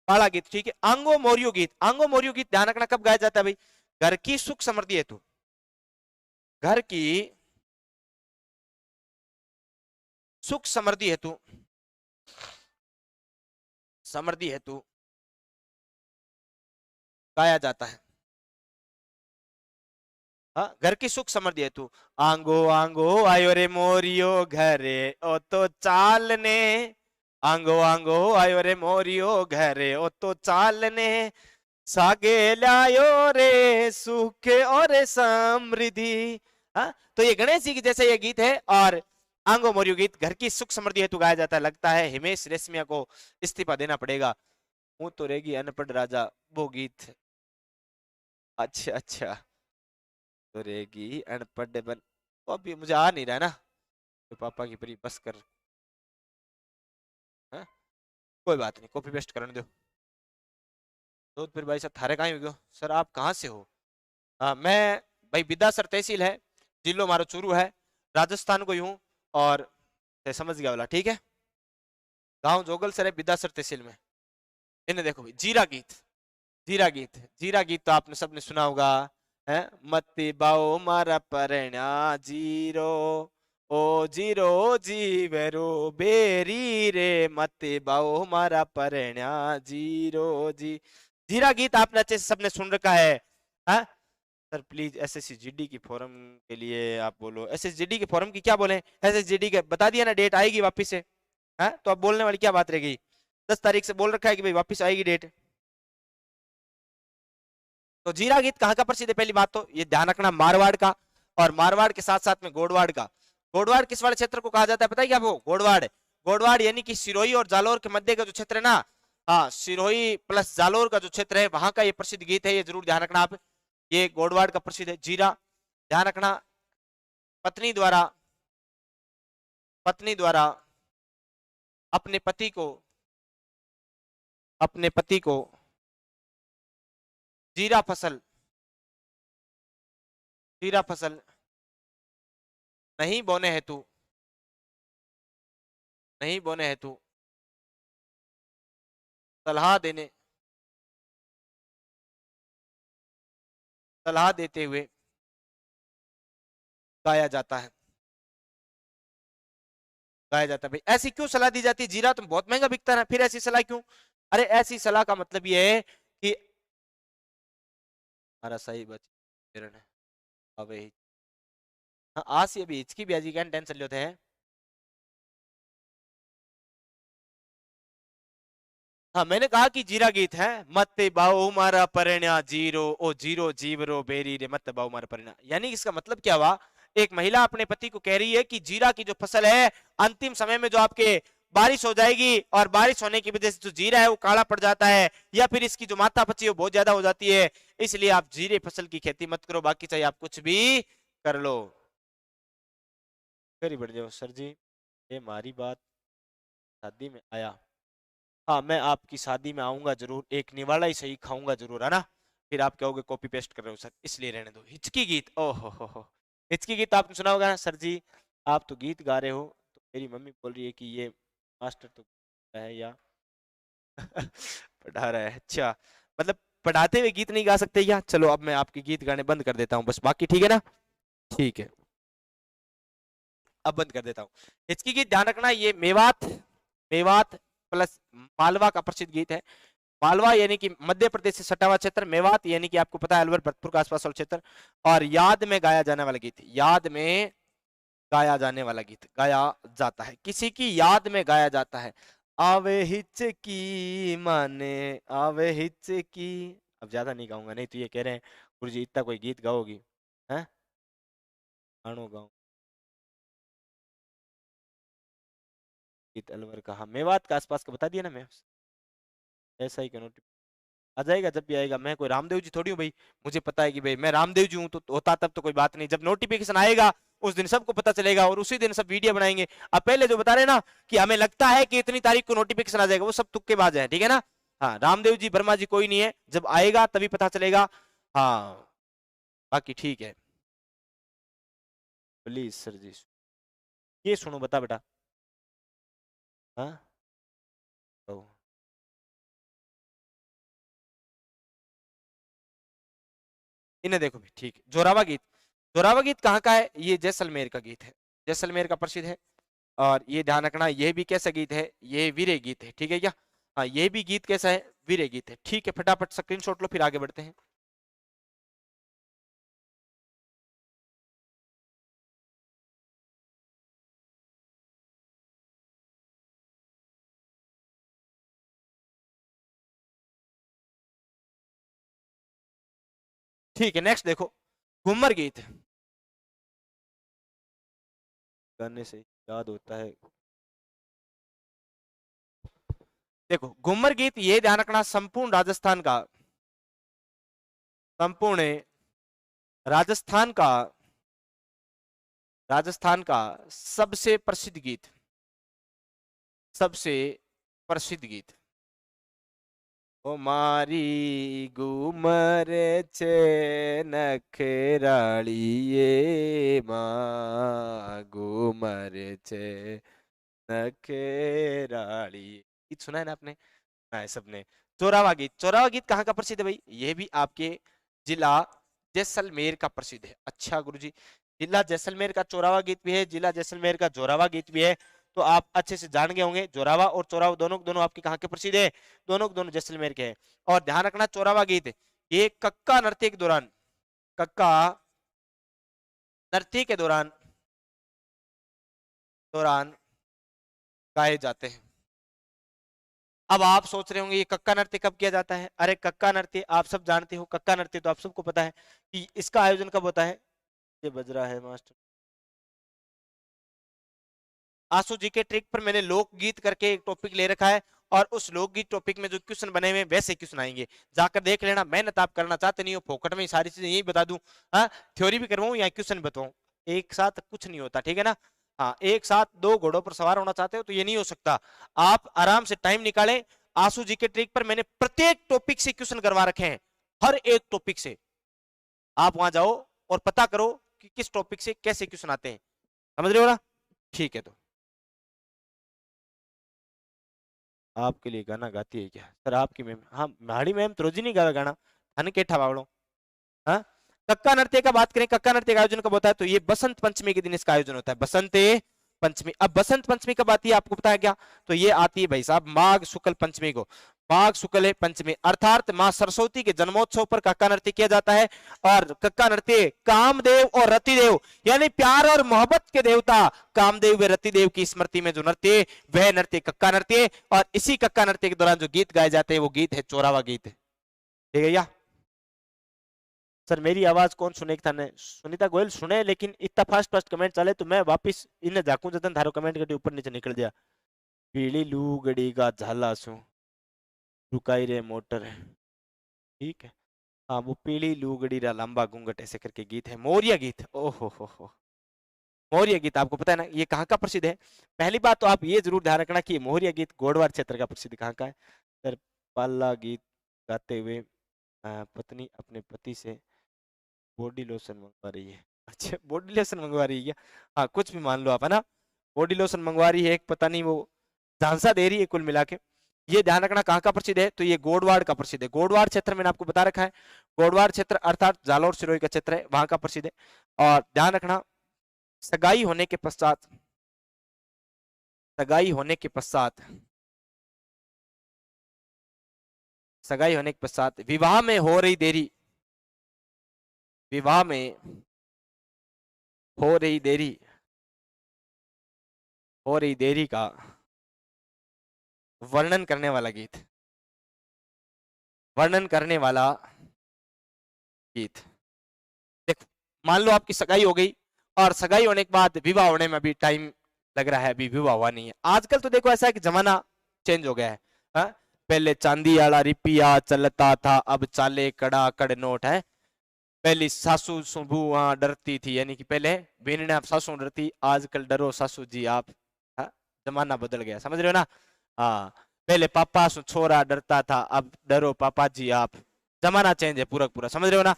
काला गीत। ठीक है, आंगो मोरियो गीत, आंगो मोरियो गीत ध्यान रखना कब गाया जाता है भाई? घर की सुख समृद्धि हेतु, घर की सुख समृद्धि हेतु, समृद्धि हेतु गाया जाता है। हाँ, घर की सुख समृद्धि हेतु। आंगो आंगो आयो रे मोरियो घरे ओ तो चालने, आंगो आंगो आयो रे मोरियो घरे ओ तो चालने, सागे लायो रे सुख और समृद्धि। हाँ, तो ये गणेश जी की जैसे ये गीत है, और आंगो मोरियो गीत घर की सुख समृद्धि हेतु गाया जाता है। लगता है हिमेश रेशमिया को इस्तीफा देना पड़ेगा, हूं तो रहेगी अनपढ़ राजा, वो गीत। अच्छा अच्छा, तो रहेगी अनपढ़ बन, वो अभी मुझे आ नहीं रहा है ना, तो पापा की परी बस कर। हाँ? कोई बात नहीं, कॉपी पेस्ट करने दो। तो फिर भाई साहब थारे कहाँ हो गयो सर, आप कहाँ से हो? हाँ मैं भाई बिद्दासर तहसील है, जिलो मारो चूरू है, राजस्थान को ही हूँ, और ते समझ गया वाला ठीक है। गांव जोगल सर है बिद्दासर तहसील में। इन्हें देखो भाई, जीरा गीत, जीरा गीत, जीरा गीत तो आपने सबने सुना होगा है। मत्ती बाओ मारा परण्या जीरो, ओ जीरो जीवेरो बेरी रे, मत्ती बाओ मारा परण्या जीरो जी। जीरा गीत आपने अच्छे से सबने सुन रखा है। हाँ सर प्लीज एसएससी जीडी की फॉर्म के लिए आप बोलो, एसएससी जीडी के फॉर्म की क्या बोले, एसएससी जीडी के बता दिया ना, डेट आएगी वापिस से। हाँ तो अब बोलने वाली क्या बात रह गई? 10 तारीख से बोल रखा है कि भाई वापिस आएगी डेट। तो जीरा गीत कहाँ का प्रसिद्ध है? पहली बात तो ये ध्यान रखना, मारवाड़ का, और मारवाड़ के साथ साथ में गोडवाड़ का। गोडवाड़ किस वाले क्षेत्र को कहा जाता है पता है क्या? वो गोडवाड़, गोडवाड़ यानी कि सिरोही और जालोर के मध्य का जो क्षेत्र है ना, हाँ सिरोही प्लस जालोर का जो क्षेत्र है वहां का ये प्रसिद्ध गीत है, ये जरूर ध्यान रखना आप। ये गोडवाड़ का प्रसिद्ध है जीरा, ध्यान रखना। पत्नी द्वारा, पत्नी द्वारा अपने पति को, अपने पति को जीरा फसल, जीरा फसल नहीं बोने हेतु, नहीं बोने हेतु सलाह देने, सलाह देते हुए गाया जाता है, गाया जाता है। भाई ऐसी क्यों सलाह दी जाती है? जीरा तो बहुत महंगा बिकता है ना, फिर ऐसी सलाह क्यों? अरे ऐसी सलाह का मतलब ये है कि हमारा सही बच अबे हाँ आज अभी हिचकी भी आज क्या टेंशन लेते हैं। हाँ मैंने कहा कि जीरा गीत है, मत बाओ मारा परण्या जीरो ओ जीरो जीवरो बेरी रे मत बाओ मारा परण्या, यानी इसका मतलब क्या हुआ? एक महिला अपने पति को कह रही है कि जीरा की जो फसल है अंतिम समय में जो आपके बारिश हो जाएगी, और बारिश होने की वजह से जो जीरा है वो काला पड़ जाता है, या फिर इसकी जो मात्रा बची है वो बहुत ज्यादा हो जाती है, इसलिए आप जीरे फसल की खेती मत करो, बाकी चाहे आप कुछ भी कर लो। फिर ही बढ़ जाओ सर जी, ये हमारी बात शादी में आया। हाँ मैं आपकी शादी में आऊंगा जरूर, एक निवाला ही सही खाऊंगा जरूर, है ना? फिर आप कहोगे कॉपी पेस्ट कर रहे हो सर, इसलिए रहने दो। हिचकी गीत, ओहो हो, हिचकी गीत आपने सुना होगा ना सर जी, आप तो गीत गा रहे हो, तो मेरी मम्मी बोल रही है कि ये मास्टर तो है या पढ़ा रहा है। अच्छा मतलब पढ़ाते हुए गीत नहीं गा सकते क्या? चलो अब मैं आपके गीत गाने बंद कर देता हूँ बस, बाकी ठीक है ना? ठीक है, अब बंद कर देता हूँ। हिचकी गीत ध्यान रखना, ये मेवात, मेवात प्लस मालवा का प्रसिद्ध गीत है। मालवा यानी कि मध्य प्रदेश से सटा हुआ क्षेत्र, मेवात यानी कि आपको पता है अलवर भरतपुर के आसपास वाला क्षेत्र, और याद में गाया जाने वाला गीत, याद में गाया जाने वाला गीत गाया जाता है, किसी की याद में गाया जाता है। आवे हिचकी माने, आवे हिचकी। अब ज्यादा नहीं गाऊंगा, नहीं तो ये कह रहे हैं गुरुजी इतना कोई गीत गाओगी है, गानो गाओ गीत अलवर का। हाँ मेवात के आसपास का बता दिया ना मैं, ऐसा ही करो। आ जाएगा जब भी आएगा। मैं कोई रामदेव जी थोड़ी हूँ भाई, मुझे पता है कि भाई मैं रामदेव जी हूँ तो होता तब तो कोई बात नहीं, जब नोटिफिकेशन आएगा उस दिन सबको पता चलेगा और उसी दिन सब वीडियो बनाएंगे। अब पहले जो बता रहे ना कि हमें लगता है कि इतनी तारीख को नोटिफिकेशन आ जाएगा, वो सब तुक्केबाज है, ठीक है ना। हाँ, रामदेव जी वर्मा जी कोई नहीं है, जब आएगा तभी पता चलेगा। हाँ बाकी ठीक है। प्लीज सर जी ये सुनो, बता बेटा। हाँ तो इन्हें देखो भी, ठीक है। जोरावा गीत, जोरावा गीत कहाँ का है? ये जैसलमेर का गीत है, जैसलमेर का प्रसिद्ध है। और ये ध्यान रखना, ये भी कैसा गीत है? ये वीरे गीत है, ठीक है क्या? हाँ ये भी गीत कैसा है? वीरे गीत है, ठीक है। फटाफट स्क्रीनशॉट लो फिर आगे बढ़ते हैं। ठीक है नेक्स्ट देखो, घूमर गीत। गाने से याद होता है, देखो घूमर गीत ये ध्यान रखना, संपूर्ण राजस्थान का, संपूर्ण राजस्थान का, राजस्थान का सबसे प्रसिद्ध गीत, सबसे प्रसिद्ध गीत। ओ मारी घूमर छे नखराली ये माँ घूमर छे नखराली, गीत सुना है ना आपने? हाँ सबने। चोरावा गीत, चोरावा गीत कहाँ का प्रसिद्ध है भाई? ये भी आपके जिला जैसलमेर का प्रसिद्ध है। अच्छा गुरुजी, जिला जैसलमेर का चोरावा गीत भी है, जिला जैसलमेर का जोरावा गीत भी है, तो आप अच्छे से जान गए होंगे। जोरावा और चोरावा दोनों दोनों आपके कहाँ के प्रसिद्ध है? दोनों दोनों जैसलमेर के हैं। और ध्यान रखना चोरावा गीत ये कक्का नृत्य के दौरान, कक्का नृत्य के दौरान दौरान गाए जाते हैं। अब आप सोच रहे होंगे ये कक्का नृत्य कब किया जाता है? अरे कक्का नृत्य आप सब जानते हो, कक्का नृत्य तो आप सबको पता है कि इसका आयोजन कब होता है। ये बज रहा है मास्टर। आंसू जी के ट्रिक पर मैंने लोकगीत करके एक टॉपिक ले रखा है, और उस लोकगीत टॉपिक में जो क्वेश्चन बने हुए वैसे क्वेश्चन आएंगे, जाकर देख लेना। मेहनत आप करना चाहते नहीं हो, फोकट में सारी चीजें यही बता दूं। हाँ थ्योरी भी करवाऊं या क्वेश्चन बताऊं, एक साथ कुछ नहीं होता, ठीक है ना। हाँ एक साथ दो घोड़ों पर सवार होना चाहते हो तो ये नहीं हो सकता। आप आराम से टाइम निकालें। आंसू जी के ट्रिक पर मैंने प्रत्येक टॉपिक से क्वेश्चन करवा रखे हैं, हर एक टॉपिक से। आप वहां जाओ और पता करो कि किस टॉपिक से कैसे क्वेश्चन आते हैं, समझ रहे हो ना? ठीक है, तो आपके लिए गाना गाती है क्या सर आपकी मैम? हाँ माड़ी मैम तो रोज ही नहीं गावे गाना, थाने केठा बावड़ो। हाँ कक्का नृत्य का बात करें, कक्का नृत्य का आयोजन कब होता है? तो ये बसंत पंचमी के दिन इसका आयोजन होता है, बसंत पंचमी। अब बसंत पंचमी कब आती है आपको पता है क्या? तो ये आती है भाई साहब माघ शुक्ल पंचमी को, माघ शुक्ल पंचमी, अर्थात माँ सरस्वती के जन्मोत्सव पर कक्का नृत्य किया जाता है। और कक्का नृत्य कामदेव और रतिदेव यानी प्यार और मोहब्बत के देवता कामदेव व रतिदेव की स्मृति में जो नृत्य, वह नृत्य कक्का नृत्य। और इसी कक्का नृत्य के दौरान जो गीत गाए जाते हैं वो गीत है चोरावा गीत, ठीक है क्या? सर मेरी आवाज कौन सुने था ने? सुनीता गोयल सुने, लेकिन इतना फास्ट फास्ट कमेंट चले तो मैं वापिस इन्हें झाकू जतन थारो कमेंट के ऊपर नीचे निकल गया। पीली लूगड़ी का झाला सु रुकाई रे मोटर है, ठीक है। हाँ वो पीली लूगड़ी रा लंबा घूंघट ऐसे करके गीत है, मौर्य गीत। ओहो हो, मौर्य गीत आपको पता है ना ये कहाँ का प्रसिद्ध है? पहली बात तो आप ये जरूर ध्यान रखना कि मौर्य गीत गोडवार क्षेत्र का प्रसिद्ध कहाँ का है। सर पाला गीत गाते हुए पत्नी अपने पति से बॉडी लोशन मंगवा रही है। अच्छा बॉडी लोशन मंगवा रही है क्या? हाँ कुछ भी मान लो आप, है ना। बॉडी लोशन मंगवा रही है, एक पता नहीं वो झांसा दे रही है कुल मिला के। ये ध्यान रखना कहाँ का प्रसिद्ध है? तो ये गोडवाड़ का प्रसिद्ध है, गोडवाड़ क्षेत्र मैंने आपको बता रखा है। गोडवाड़ क्षेत्र अर्थात जालौर सिरोही का क्षेत्र है, वहां का प्रसिद्ध है। और ध्यान रखना सगाई होने के पश्चात, सगाई होने के पश्चात, सगाई होने के पश्चात विवाह में हो रही देरी, विवाह में हो रही देरी, हो रही देरी का वर्णन करने वाला गीत, वर्णन करने वाला गीत। देखो मान लो आपकी सगाई हो गई और सगाई होने के बाद विवाह होने में भी टाइम लग रहा है, अभी विवाह हुआ नहीं है। आजकल तो देखो ऐसा है कि जमाना चेंज हो गया है, हा? पहले चांदी वाला रिपिया चलता था, अब चाले कड़ा कड़ नोट है। पहली सासू सुबू वहां डरती थी, यानी कि पहले बेनना सासू डरती, आजकल डरो सासू जी आप। हाँ, जमाना बदल गया, समझ रहे हो ना। हाँ, पहले पापा सु छोरा डरता था, अब डरो पापा जी आप। जमाना चेंज है पूरा पूरा, समझ रहे हो ना।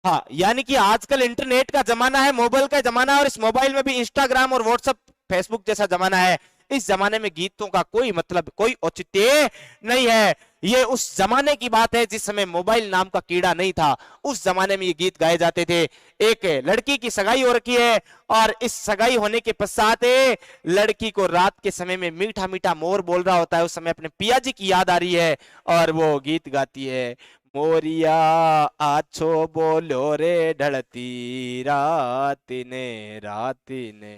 हाँ, यानी कि आजकल इंटरनेट का जमाना है, मोबाइल का जमाना है, और इस मोबाइल में भी इंस्टाग्राम और व्हाट्सएप फेसबुक जैसा जमाना है। इस जमाने में गीतों का कोई मतलब, कोई औचित्य नहीं है। ये उस जमाने की बात है जिस समय मोबाइल नाम का कीड़ा नहीं था। उस जमाने में ये गीत गाए जाते थे। एक लड़की की सगाई हो रखी है, और इस सगाई होने के पश्चात लड़की को रात के समय में मीठा मीठा मोर बोल रहा होता है। उस समय अपने पिया जी की याद आ रही है, और वो गीत गाती है, मोरिया आछो बोलो रे ढलती रात ने रात ने।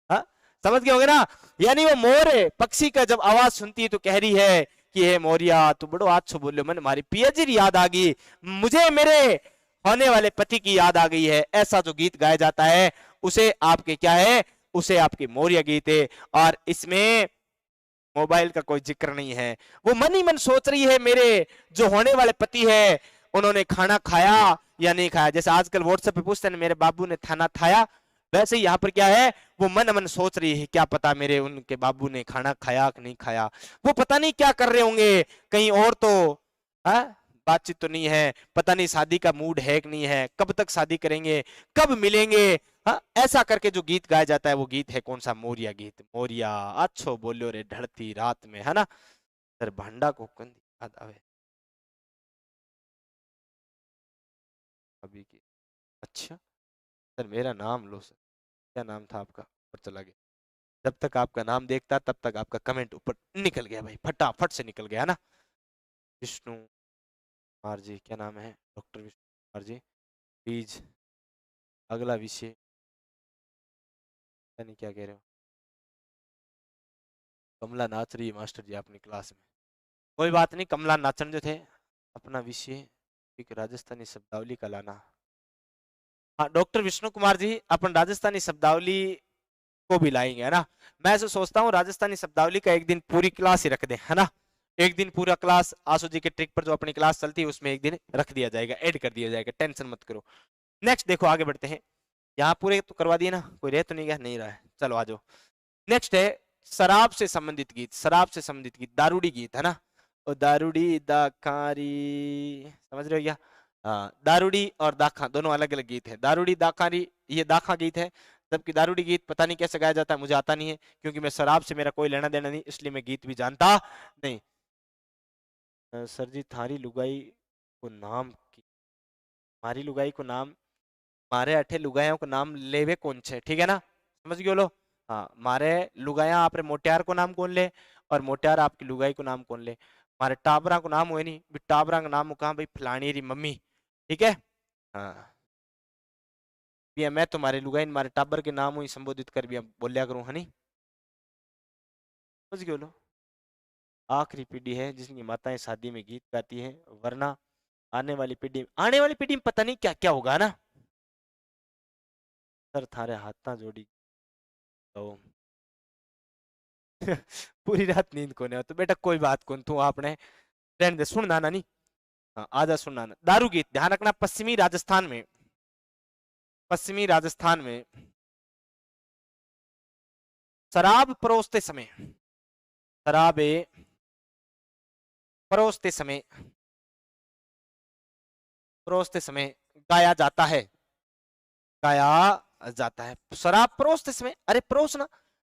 हाँ, समझ गए होंगे ना। यानी वो मोर पक्षी का जब आवाज सुनती है तो कह रही है कि हे मोरिया तू बड़ो आछो बोलो, मन हमारी पिया जी याद आ गई, मुझे मेरे होने वाले पति की याद आ गई है। ऐसा जो गीत गाया जाता है उसे आपके क्या है, उसे आपके मोरिया गीत है। और इसमें मोबाइल का कोई जिक्र नहीं है। वो मन ही मन सोच रही है मेरे जो होने वाले पति है उन्होंने खाना खाया या नहीं खाया। जैसे आजकल व्हाट्सएप पे पूछते हैं मेरे बाबू ने खाना खाया, वैसे यहाँ पर क्या है, वो मन मन सोच रही है क्या पता मेरे उनके बाबू ने खाना खाया कि नहीं खाया। वो पता नहीं क्या कर रहे होंगे, कहीं और तो है बातचीत तो नहीं है, पता नहीं शादी का मूड है कि नहीं है, कब तक शादी करेंगे, कब मिलेंगे। हाँ, ऐसा करके जो गीत गाया जाता है वो गीत है कौन सा, मोरिया गीत। मोरिया अच्छो बोलो रे ढलती रात में, है ना। सर भांडा को कंदी याद आवे अभी की। अच्छा सर मेरा नाम लो सर, क्या नाम था आपका, ऊपर चला गया। जब तक आपका नाम देखता तब तक आपका कमेंट ऊपर निकल गया भाई, फटाफट से निकल गया, है ना। विष्णु कुमार जी, क्या नाम है, डॉक्टर विष्णु कुमार जी। प्लीज अगला विषय, पता नहीं क्या कह रहे हो। कमला नाच रही है मास्टर जी अपनी क्लास में। कोई बात नहीं, कमला नाचन जो थे। अपना विषय एक राजस्थानी शब्दावली का लाना। हाँ डॉक्टर विष्णु कुमार जी, अपन राजस्थानी शब्दावली को भी लाएंगे, है ना। मैं ऐसा सोचता हूँ राजस्थानी शब्दावली का एक दिन पूरी क्लास ही रख दें, है ना। एक दिन पूरा क्लास आसू जी के ट्रिक पर जो अपनी क्लास चलती है उसमें एक दिन रख दिया जाएगा, ऐड कर दिया जाएगा, टेंशन मत करो। नेक्स्ट देखो आगे बढ़ते हैं। यहाँ पूरे तो करवा दिए ना, कोई रह तो नहीं गया, नहीं रहा है, चलो आ जाओ। नेक्स्ट है शराब से संबंधित गीत, शराब से संबंधित गीत, दारूडी गीत, है ना। और दारूडी दाकारी, समझ रहे हो क्या। हाँ, दारूडी और दाखा दोनों अलग अलग गीत है। दारूडी दाकारी ये दाखा गीत है, जबकि दारूडी गीत पता नहीं कैसे गाया जाता है, मुझे आता नहीं है, क्योंकि मैं शराब से मेरा कोई लेना देना नहीं, इसलिए मैं गीत भी जानता नहीं। सर जी थारी लुगाई को नाम की, मारी लुगाई को नाम, मारे अठे लुगायों को नाम लेवे कौन छे, ठीक है ना, समझ गयो लो। हाँ, मारे लुगाया आपरे मोटियार को नाम कौन ले, और मोटियार आपकी लुगाई को नाम कौन ले। मारे टाबरा को नाम हुए नहीं भी, टाबरा का नाम कहा भाई फलानी री मम्मी, ठीक है। हाँ, भैया मैं तुम्हारे लुगाई मारे टाबर के नाम ही संबोधित कर भी बोलिया करूं, है नहीं, समझ गयो लो। आखिरी पीढ़ी है जिसकी माताएं शादी में गीत गाती हैं, वरना आने वाली पीढ़ी में पता नहीं क्या क्या होगा ना। सर थारे हाथा जोड़ी तो पूरी रात नींद को नहीं हो तो बेटा कोई बात कौन तू आपने रहने दे, सुन नाना नहीं। हाँ आजा सुन नाना। दारू गीत ध्यान रखना, पश्चिमी राजस्थान में, पश्चिमी राजस्थान में शराब परोसते समय, शराबे परोसते समय, परोसते समय गाया जाता है, गाया जाता है। शराब परोसते समय, अरे परोसना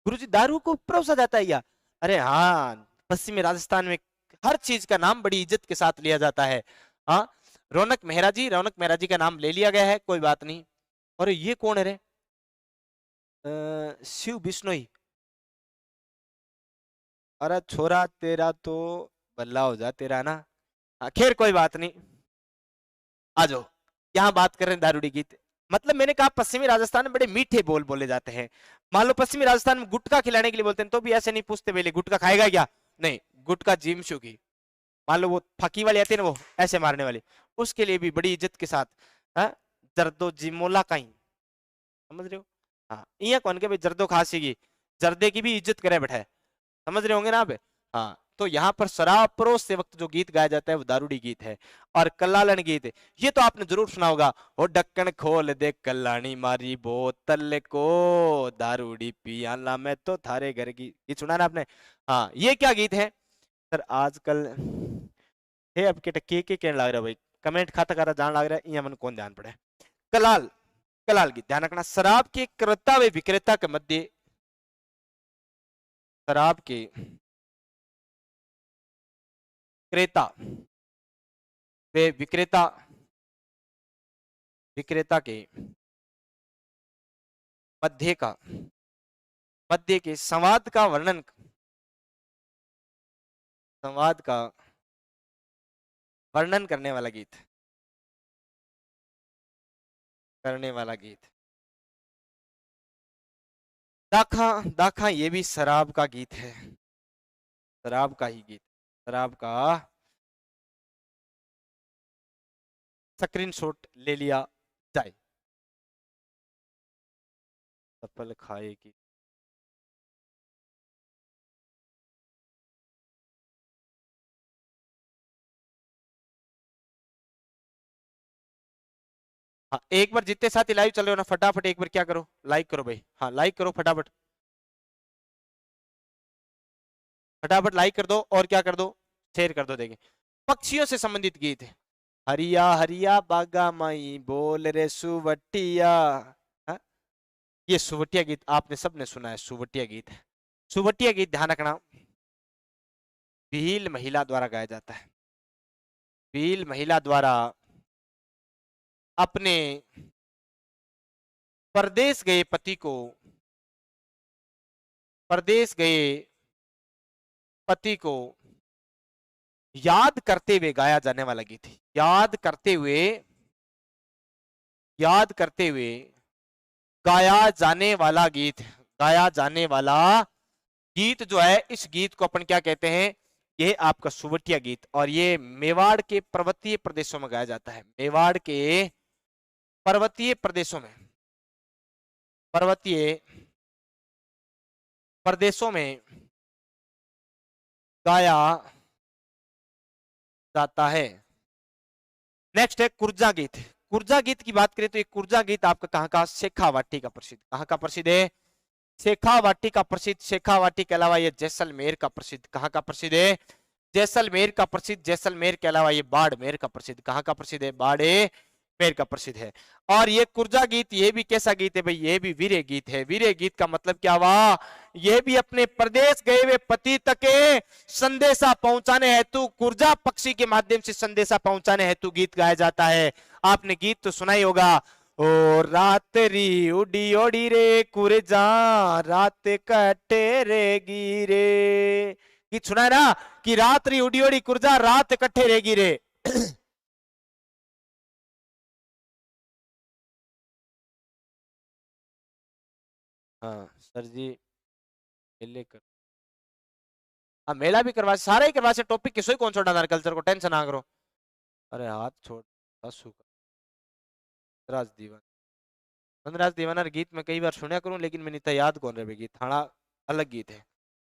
गुरुजी, दारू को परोसा जाता है क्या। अरे हाँ, पश्चिमी राजस्थान में हर चीज का नाम बड़ी इज्जत के साथ लिया जाता है। हाँ, रौनक मेहरा जी, रौनक मेहरा जी का नाम ले लिया गया है, कोई बात नहीं। और ये कौन है रे, शिव बिश्नोई। अरे छोरा तेरा तो बल्ला हो जा तेरा ना। हाँ, खैर कोई बात नहीं, आ जाओ। यहाँ बात कर रहे हैं दारूडी गीत, मतलब मैंने कहा पश्चिमी राजस्थान में बड़े मीठे बोल बोले जाते हैं। मान लो पश्चिमी राजस्थान में गुटखा खिलाने के लिए बोलते हैं तो भी ऐसे नहीं पूछते पहले गुटखा खाएगा क्या, नहीं, गुटखा जिमशु की, मान लो वो फकी वाले आते हैं ना वो ऐसे मारने वाले, उसके लिए भी बड़ी इज्जत के साथ, हाँ, जर्दो जिमोला का ही, समझ रहे हो। हाँ, ये कौन के भाई जर्दो खांसी की, जर्दे की भी इज्जत करे बैठे, समझ रहे होंगे ना आप। हाँ, तो यहाँ पर शराब परोसते वक्त जो गीत गाया जाता है वो दारूडी गीत है। और कल्लालन गीत, ये तो आपने जरूर सुना होगा, वो ढक्कन खोल दे कल्लानी मारी बोतल को, दारूडी पियाला मैं तो थारे घर की, ये सुना ना आपने? हाँ, ये क्या गीत है सर? आजकल हे अब के कहने लग रहा भाई, कमेंट खाता खाता जान लग रहा है, मन कौन ध्यान पड़े। कलाल, कलाल गीत ध्यान रखना। शराब के क्रेता व विक्रेता के मध्य, शराब के क्रेता वे विक्रेता, विक्रेता के मध्य का, मध्य के संवाद का वर्णन, संवाद का वर्णन करने वाला गीत, करने वाला गीत। दाखा, दाखा ये भी शराब का गीत है, शराब का ही गीत, शराब का। स्क्रीनशॉट ले लिया जाए। चप्पल खाएगी, हाँ एक बार जितने साथी लाइव चल रहे हो ना, फटाफट एक बार क्या करो, लाइक करो भाई। हाँ लाइक करो फटाफट, फटाफट लाइक कर दो और क्या कर दो, शेयर कर दो। देखें, पक्षियों से संबंधित गीत है। हरिया हरिया बागा माई बोल रे सुवटिया, हाँ? ये सुवटिया गीत आपने सबने सुना है, सुवटिया गीत है। सुवटिया गीत ध्यान रखना भील महिला द्वारा गाया जाता है, भील महिला द्वारा अपने परदेश गए पति को, परदेश गए पति को याद करते हुए गाया जाने वाला गीत है। याद करते हुए, याद करते हुए गाया जाने वाला गीत, गाया जाने वाला गीत जो है, इस गीत को अपन क्या कहते हैं, ये आपका सुवटिया गीत। और ये मेवाड़ के पर्वतीय प्रदेशों में गाया जाता है, मेवाड़ के पर्वतीय प्रदेशों में, पर्वतीय प्रदेशों में गाया जाता है। नेक्स्ट है कुर्जा गीत। कुर्जा गीत की बात करें तो एक कुर्जा गीत आपका कहां का, शेखावाटी का प्रसिद्ध, कहां का प्रसिद्ध है, शेखावाटी का प्रसिद्ध। शेखावाटी के अलावा ये जैसलमेर का प्रसिद्ध, कहां का प्रसिद्ध है, जैसलमेर का प्रसिद्ध। जैसलमेर के अलावा ये बाड़मेर का प्रसिद्ध, कहां का प्रसिद्ध है, बाड़मेर का प्रसिद्ध है। और ये कुर्जा गीत, ये भी कैसा गीत है भाई, ये भी वीरे गीत है। वीरे गीत का मतलब क्या हुआ, ये भी अपने प्रदेश गए हुए पति तक संदेशा पहुंचाने हेतु, कुर्जा पक्षी के माध्यम से संदेशा पहुंचाने हेतु गीत गाया जाता है। आपने गीत तो सुना ही होगा, ओ रात्रि उड़ी ओड़ी रे कुर्जा, रात कटे रे गिरे, गीत सुना है ना, कि रात्रि उड़ी ओड़ी कुर्जा, रात कट्ठे रे गिरे। हाँ सर जी, मेले कर, हाँ मेला भी करवा, सारा ही करवा से, टॉपिक किसो ही कौन छोड़ा कल्चर को, टेंशन ना करो। अरे हाथ छोड़, धनराज दीवान, धनराज दीवाना गीत में कई बार सुना करूं, लेकिन मैंने तो याद कौन रहे गीत, थाना अलग गीत है।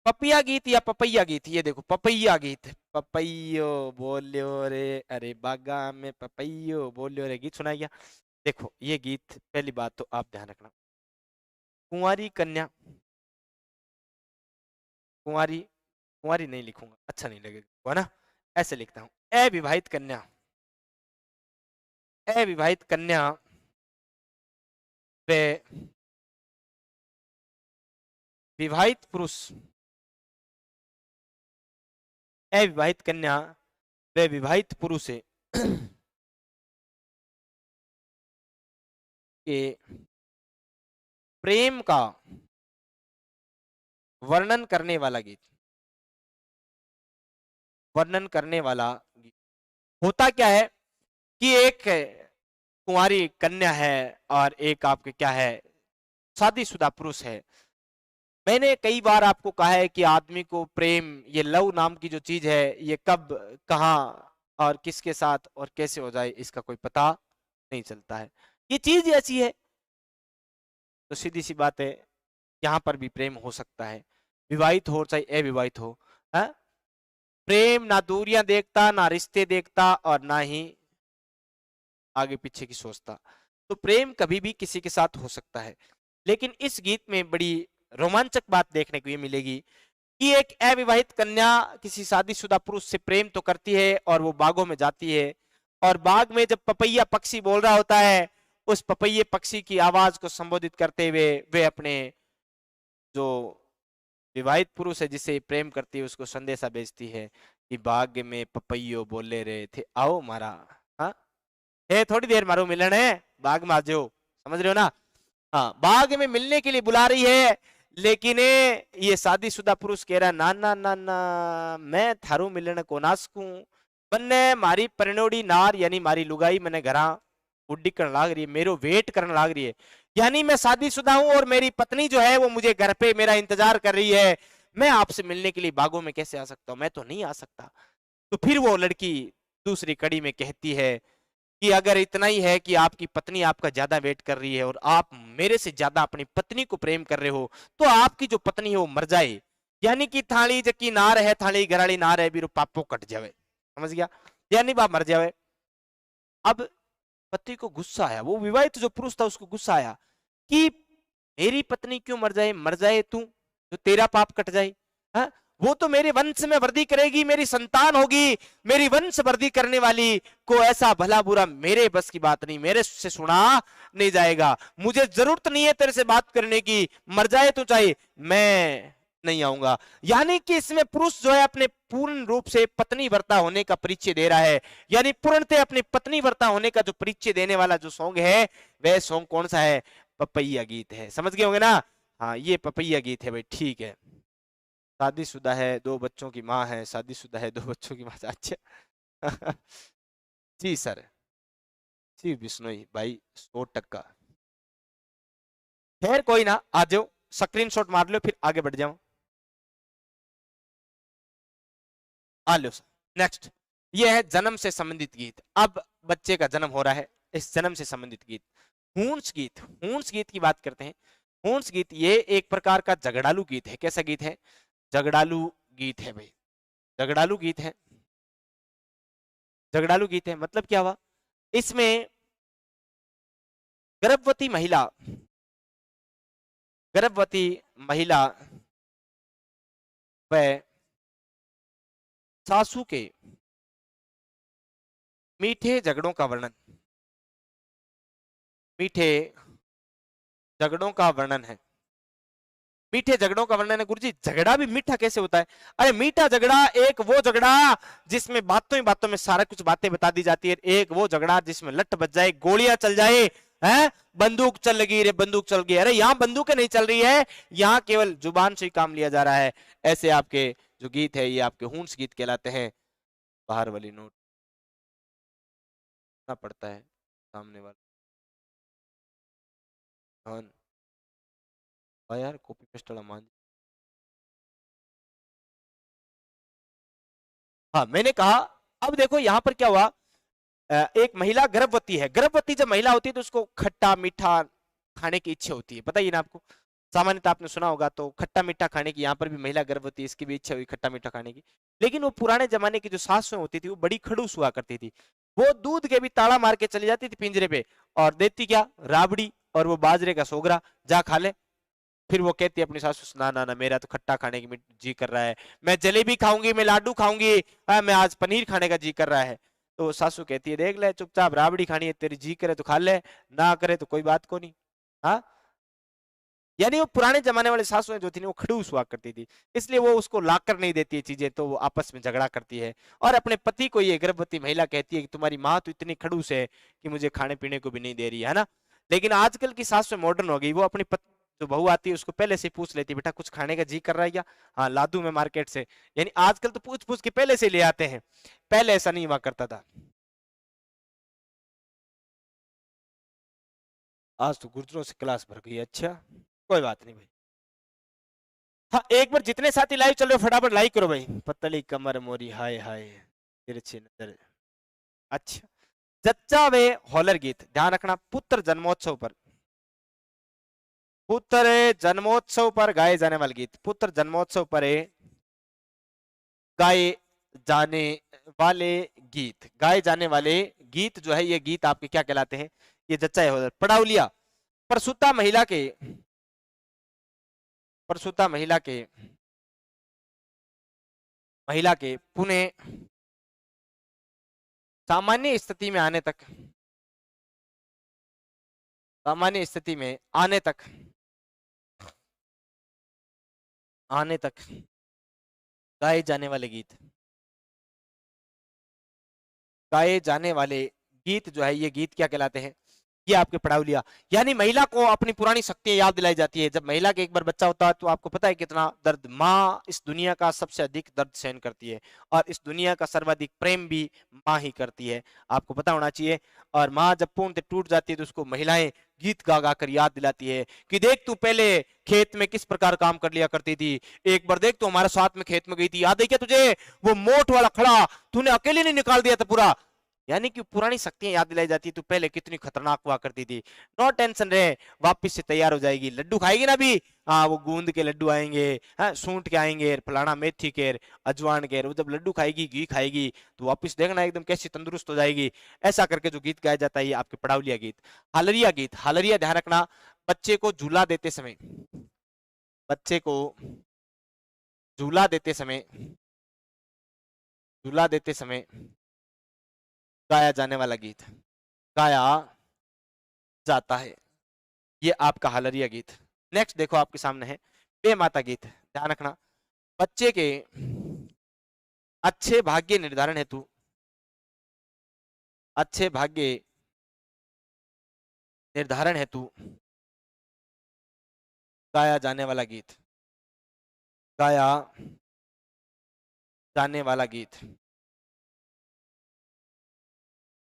पपिया गीत या पपैया गीत, ये देखो पपैया गीत, पपैयो बोलियो रे, अरे बागा में पपैयो बोलियो रे, गीत सुनाई गया। देखो ये गीत, पहली बात तो आप ध्यान रखना, कुंवारी कन्या, कुंवारी, कुंवारी नहीं लिखूंगा, अच्छा नहीं लगेगा है ना, ऐसे लिखता हूं, अविवाहित कन्या, अविवाहित कन्या वे विवाहित पुरुष, अविवाहित कन्या वे विवाहित पुरुष है के प्रेम का वर्णन करने वाला गीत, वर्णन करने वाला गीत। होता क्या है कि एक कुंवारी कन्या है और एक आपके क्या है, शादीशुदा पुरुष है। मैंने कई बार आपको कहा है कि आदमी को प्रेम, ये लव नाम की जो चीज है, ये कब, कहां और किसके साथ और कैसे हो जाए, इसका कोई पता नहीं चलता है। ये चीज ऐसी है, तो सीधी सी बात है, यहाँ पर भी प्रेम हो सकता है, विवाहित हो चाहे अविवाहित हो, है? प्रेम ना दूरियां देखता, ना रिश्ते देखता, और ना ही आगे पीछे की सोचता। तो प्रेम कभी भी किसी के साथ हो सकता है, लेकिन इस गीत में बड़ी रोमांचक बात देखने को ये मिलेगी कि एक अविवाहित कन्या किसी शादीशुदा पुरुष से प्रेम तो करती है और वो बागों में जाती है, और बाग में जब पपैया पक्षी बोल रहा होता है, उस पपैये पक्षी की आवाज को संबोधित करते हुए वे अपने जो विवाहित पुरुष है जिसे प्रेम करती है उसको संदेशा भेजती है कि बाग में पपैयो बोले रहे थे आओ मारा, हाँ है थोड़ी देर मारो मिलन है, बाग में आ जाओ, समझ रहे हो ना। हाँ, बाग में मिलने के लिए बुला रही है, लेकिन ये शादीशुदा पुरुष कह रहा ना ना ना ना, मैं थारू मिलन को ना सकूं, बन्ने मारी परिणोड़ी नार यानी मारी लुगाई मैंने घरा उड्डी करने लाग रही है, मेरो वेट करने लाग रही है, यानी मैं शादीशुदा हूं और मेरी पत्नी जो है वो मुझे घर पे मेरा इंतजार कर रही है, मैं आपसे मिलने के लिए बागों में कैसे आ सकता हूं, मैं तो नहीं आ सकता। तो फिर वो लड़की दूसरी कड़ी में कहती है कि अगर इतना ही है कि आपकी पत्नी आपका ज्यादा वेट कर रही है और आप मेरे से ज्यादा अपनी पत्नी को प्रेम कर रहे हो, तो आपकी जो पत्नी है वो मर जाए, यानी कि थाली जकी नार है, थाली गराली नार है, बीरो पापो कट जावे, समझ गया, यानी बाप मर जावे। अब पति को गुस्सा आया, वो विवाहित जो पुरुष था उसको गुस्सा आया कि मेरी पत्नी क्यों मर जाए तू, जो तेरा पाप कट जाए, हा? वो तो मेरे वंश में वृद्धि करेगी, मेरी संतान होगी, मेरी वंश वृद्धि करने वाली को ऐसा भला बुरा मेरे बस की बात नहीं, मेरे से सुना नहीं जाएगा, मुझे जरूरत नहीं है तेरे से बात करने की, मर जाए तो चाहिए, मैं नहीं आऊंगा। यानी कि इसमें पुरुष जो है अपने पूर्ण रूप से पत्नी वर्ता होने का परिचय दे रहा है, यानी पूर्णतः अपनी पत्नी वर्ता होने का जो परिचय देने वाला जो सॉन्ग है वह सॉन्ग कौन सा है, पपैया गीत है, समझ गए होंगे ना। हाँ, ये पपैया गीत है भाई, ठीक है। शादीशुदा है, 2 बच्चों की माँ है, शादीशुदा है 2 बच्चों की माँ, अच्छा जी सर, जी बिश्नोई भाई 100%। खैर कोई ना, आ जाओ स्क्रीनशॉट मार लो फिर आगे बढ़ जाओ, आ लो सर। नेक्स्ट, ये है जन्म से संबंधित गीत। अब बच्चे का जन्म हो रहा है, इस जन्म से संबंधित गीत हूंस गीत, हूंस गीत की बात करते हैं। हूंस गीत ये एक प्रकार का झगड़ालू गीत है। कैसा गीत है, झगड़ालू गीत है भाई, झगड़ालू गीत है। झगड़ालू गीत है मतलब क्या हुआ, इसमें गर्भवती महिला, गर्भवती महिला व सासू के मीठे झगड़ों का वर्णन, मीठे झगड़ों का वर्णन है। मीठे झगड़ों का वर्णन है। गुरुजी झगड़ा भी मीठा कैसे होता है, अरे मीठा झगड़ा एक वो झगड़ा जिसमें बातों ही बातों में सारा कुछ बातें बता दी जाती है, एक वो झगड़ा जिसमें लट बज जाए, गोलियां चल जाए, है बंदूक चल लगी रे बंदूक चल गई, अरे यहाँ बंदूकें नहीं चल रही है, यहाँ केवल जुबान से ही काम लिया जा रहा है। ऐसे आपके जो गीत है ये आपके हूंस गीत कहलाते हैं। बाहर वाली नोट ना पड़ता है सामने वाला, हाँ यार कॉपी पेस्ट वाला मान, हाँ मैंने कहा। अब देखो यहाँ पर क्या हुआ, एक महिला गर्भवती है, गर्भवती जब महिला होती है तो उसको खट्टा मीठा खाने की इच्छा होती है, पता ही ना आपको, सामान्यतः आपने सुना होगा, तो खट्टा मीठा खाने की, यहाँ पर भी महिला गर्भवती इसकी भी इच्छा हुई खट्टा मीठा खाने की। लेकिन वो पुराने जमाने की जो सासुएं होती थी वो बड़ी खड़ूस हुआ करती थी, वो दूध के भी ताला मार के चली जाती थी पिंजरे पे और देती क्या, राबड़ी और वो बाजरे का सोगरा, जा खा ले। फिर वो कहती है अपनी सासू से, ना ना ना मेरा तो खट्टा खाने की जी कर रहा है, मैं जलेबी खाऊंगी, मैं लाडू खाऊंगी, मैं आज पनीर खाने का जी कर रहा है। तो सासू कहती है देख ले चुपचाप राबड़ी खानी है, तेरी जी करे तो खा ले, ना करे तो कोई बात को नहीं। हाँ, यानी वो पुराने जमाने वाली सासुएं जो थी वो खड़ूस हुआ करती थी, इसलिए वो उसको लाकर नहीं देती है चीजें, तो वो आपस में झगड़ा करती है और अपने पति को ये गर्भवती महिला कहती है कि तुम्हारी माँ तो इतनी खड़ूस है कि मुझे खाने पीने को भी नहीं दे रही है ना। लेकिन आजकल की सासुएं मॉडर्न हो गई, वो अपनी जो बहू आती है उसको पहले से पूछ लेती है, बेटा कुछ खाने का जी कर रहा है क्या, हाँ ला दूं मैं मार्केट से, यानी आजकल तो पूछ पूछ के पहले से ले आते हैं, पहले ऐसा नहीं हुआ करता था। आज तो गुर्जरों से क्लास भर गई, अच्छा कोई बात नहीं भाई। हाँ एक बार जितने साथी लाइव चल रहे हो फटाफट लाइक करो भाई। पतली कमर मोरी हाय हाय तिरछी नजर, अच्छा। जच्चा वे हॉलर गीत, ध्यान रखना पुत्र जन्मोत्सव पर, पुत्र जन्मोत्सव पर गाए जाने वाले गीत, पुत्र जन्मोत्सव पर गाए जाने वाले गीत, गाए जाने वाले गीत जो है ये गीत आपके क्या कहलाते हैं, ये जच्चा है। पड़ाउलिया, प्रसूता महिला के, प्रसूता महिला के पुणे सामान्य स्थिति में आने तक, सामान्य स्थिति में आने तक, आने तक गाए जाने वाले गीत, गाए जाने वाले गीत जो है ये गीत क्या कहलाते हैं, ये आपके पड़ाउलिया। यानी महिला को अपनी पुरानी शक्तियां याद दिलाई जाती है। जब महिला के एक बार बच्चा होता है तो आपको पता है कितना दर्द, माँ इस दुनिया का सबसे अधिक दर्द सहन करती है और इस दुनिया का सर्वाधिक प्रेम भी माँ ही करती है, आपको पता होना चाहिए। और माँ जब पूर्णतः टूट जाती है तो उसको महिलाएं गीत गा गा कर याद दिलाती है कि देख तू पहले खेत में किस प्रकार काम कर लिया करती थी, एक बार देख तू हमारे साथ में खेत में गई थी, याद है क्या तुझे, वो मोट वाला खड़ा तूने अकेले नहीं निकाल दिया था पूरा। यानी कि पुरानी शक्तियां याद दिलाई जाती है, तू पहले कितनी खतरनाक हुआ करती थी, नो टेंशन रहे, वापस से तैयार हो जाएगी। लड्डू खाएगी ना भी, हाँ वो गूंद के लड्डू आएंगे, हाँ सूंठ के आएंगे, फलाना मेथी के, अजवान के, वो जब लड्डू खाएगी, घी खाएगी तो वापस देखना एकदम कैसी तंदुरुस्त हो जाएगी। ऐसा करके जो गीत गाया जाता है ये आपके पड़ाउलिया गीत। हालरिया गीत, हालरिया ध्यान रखना, बच्चे को झूला देते समय, बच्चे को झूला देते समय, झूला देते समय गाया जाने वाला गीत, गाया जाता है, ये आपका हालरिया गीत। नेक्स्ट देखो आपके सामने है बेमाता गीत, ध्यान रखना, बच्चे के अच्छे भाग्य निर्धारण हेतु, अच्छे भाग्य निर्धारण हेतु गाया जाने वाला गीत, गाया जाने वाला गीत।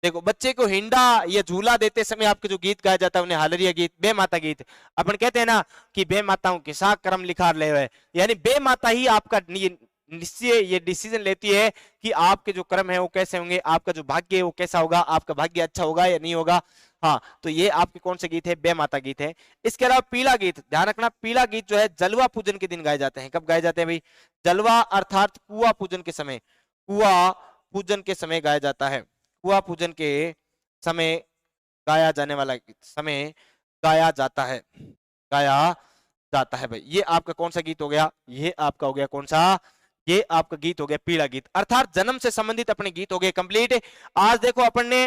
देखो बच्चे को हिंडा या झूला देते समय आपके जो गीत गाया जाता है उन्हें हालरिया गीत, बेमाता गीत। अपन कहते हैं ना कि बेमाताओं के साथ कर्म लिखा ले हुए, यानी बेमाता ही आपका निश्चय ये डिसीजन लेती है कि आपके जो कर्म है वो कैसे होंगे, आपका जो भाग्य है वो कैसा होगा, आपका भाग्य अच्छा होगा या नहीं होगा। हाँ तो ये आपके कौन से गीत है, बेमाता गीत है। इसके अलावा पीला गीत, ध्यान रखना, पीला गीत जो है जलवा पूजन के दिन गाए जाते हैं। कब गाए जाते हैं भाई, जलवा अर्थात कुआ पूजन के समय, कुआ पूजन के समय गाया जाता है, कुआ पूजन के समय गाया जाने वाला समय गाया जाता है, गाया जाता है भाई। ये आपका कौन सा गीत हो गया, ये आपका हो गया कौन सा, ये आपका गीत हो गया पीला गीत, अर्थात जन्म से संबंधित अपने गीत हो गए कंप्लीट। आज देखो अपन ने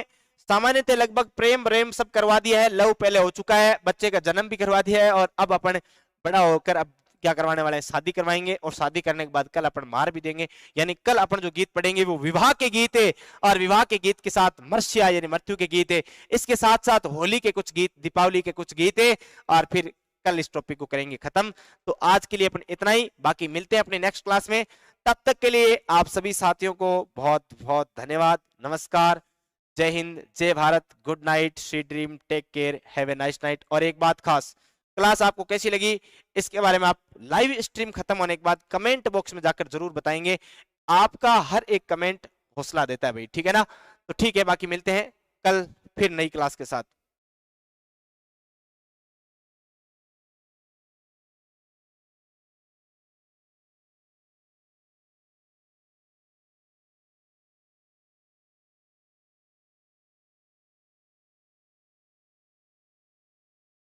सामान्यतः लगभग प्रेम प्रेम सब करवा दिया है, लव पहले हो चुका है, बच्चे का जन्म भी करवा दिया है और अब अपन बड़ा होकर अब क्या करवाने वाले हैं, शादी करवाएंगे और शादी करने के बाद कल अपन मार भी देंगे। यानी कल अपन जो गीत पढ़ेंगे वो विवाह के गीत है और विवाह के गीत के साथ मर्ष्या यानी मृत्यु के गीत है, इसके साथ साथ होली के कुछ गीत, दीपावली के कुछ गीत है और फिर कल इस टॉपिक को करेंगे खत्म। तो आज के लिए अपन इतना ही, बाकी मिलते हैं अपने नेक्स्ट क्लास में। तब तक के लिए आप सभी साथियों को बहुत बहुत धन्यवाद, नमस्कार, जय हिंद, जय Bharat, good night, see dream, take care, have a nice night. और एक बात खास, क्लास आपको कैसी लगी इसके बारे में आप लाइव स्ट्रीम खत्म होने के बाद कमेंट बॉक्स में जाकर जरूर बताएंगे, आपका हर एक कमेंट हौसला देता है भाई, ठीक है ना। तो ठीक है, बाकी मिलते हैं कल फिर नई क्लास के साथ।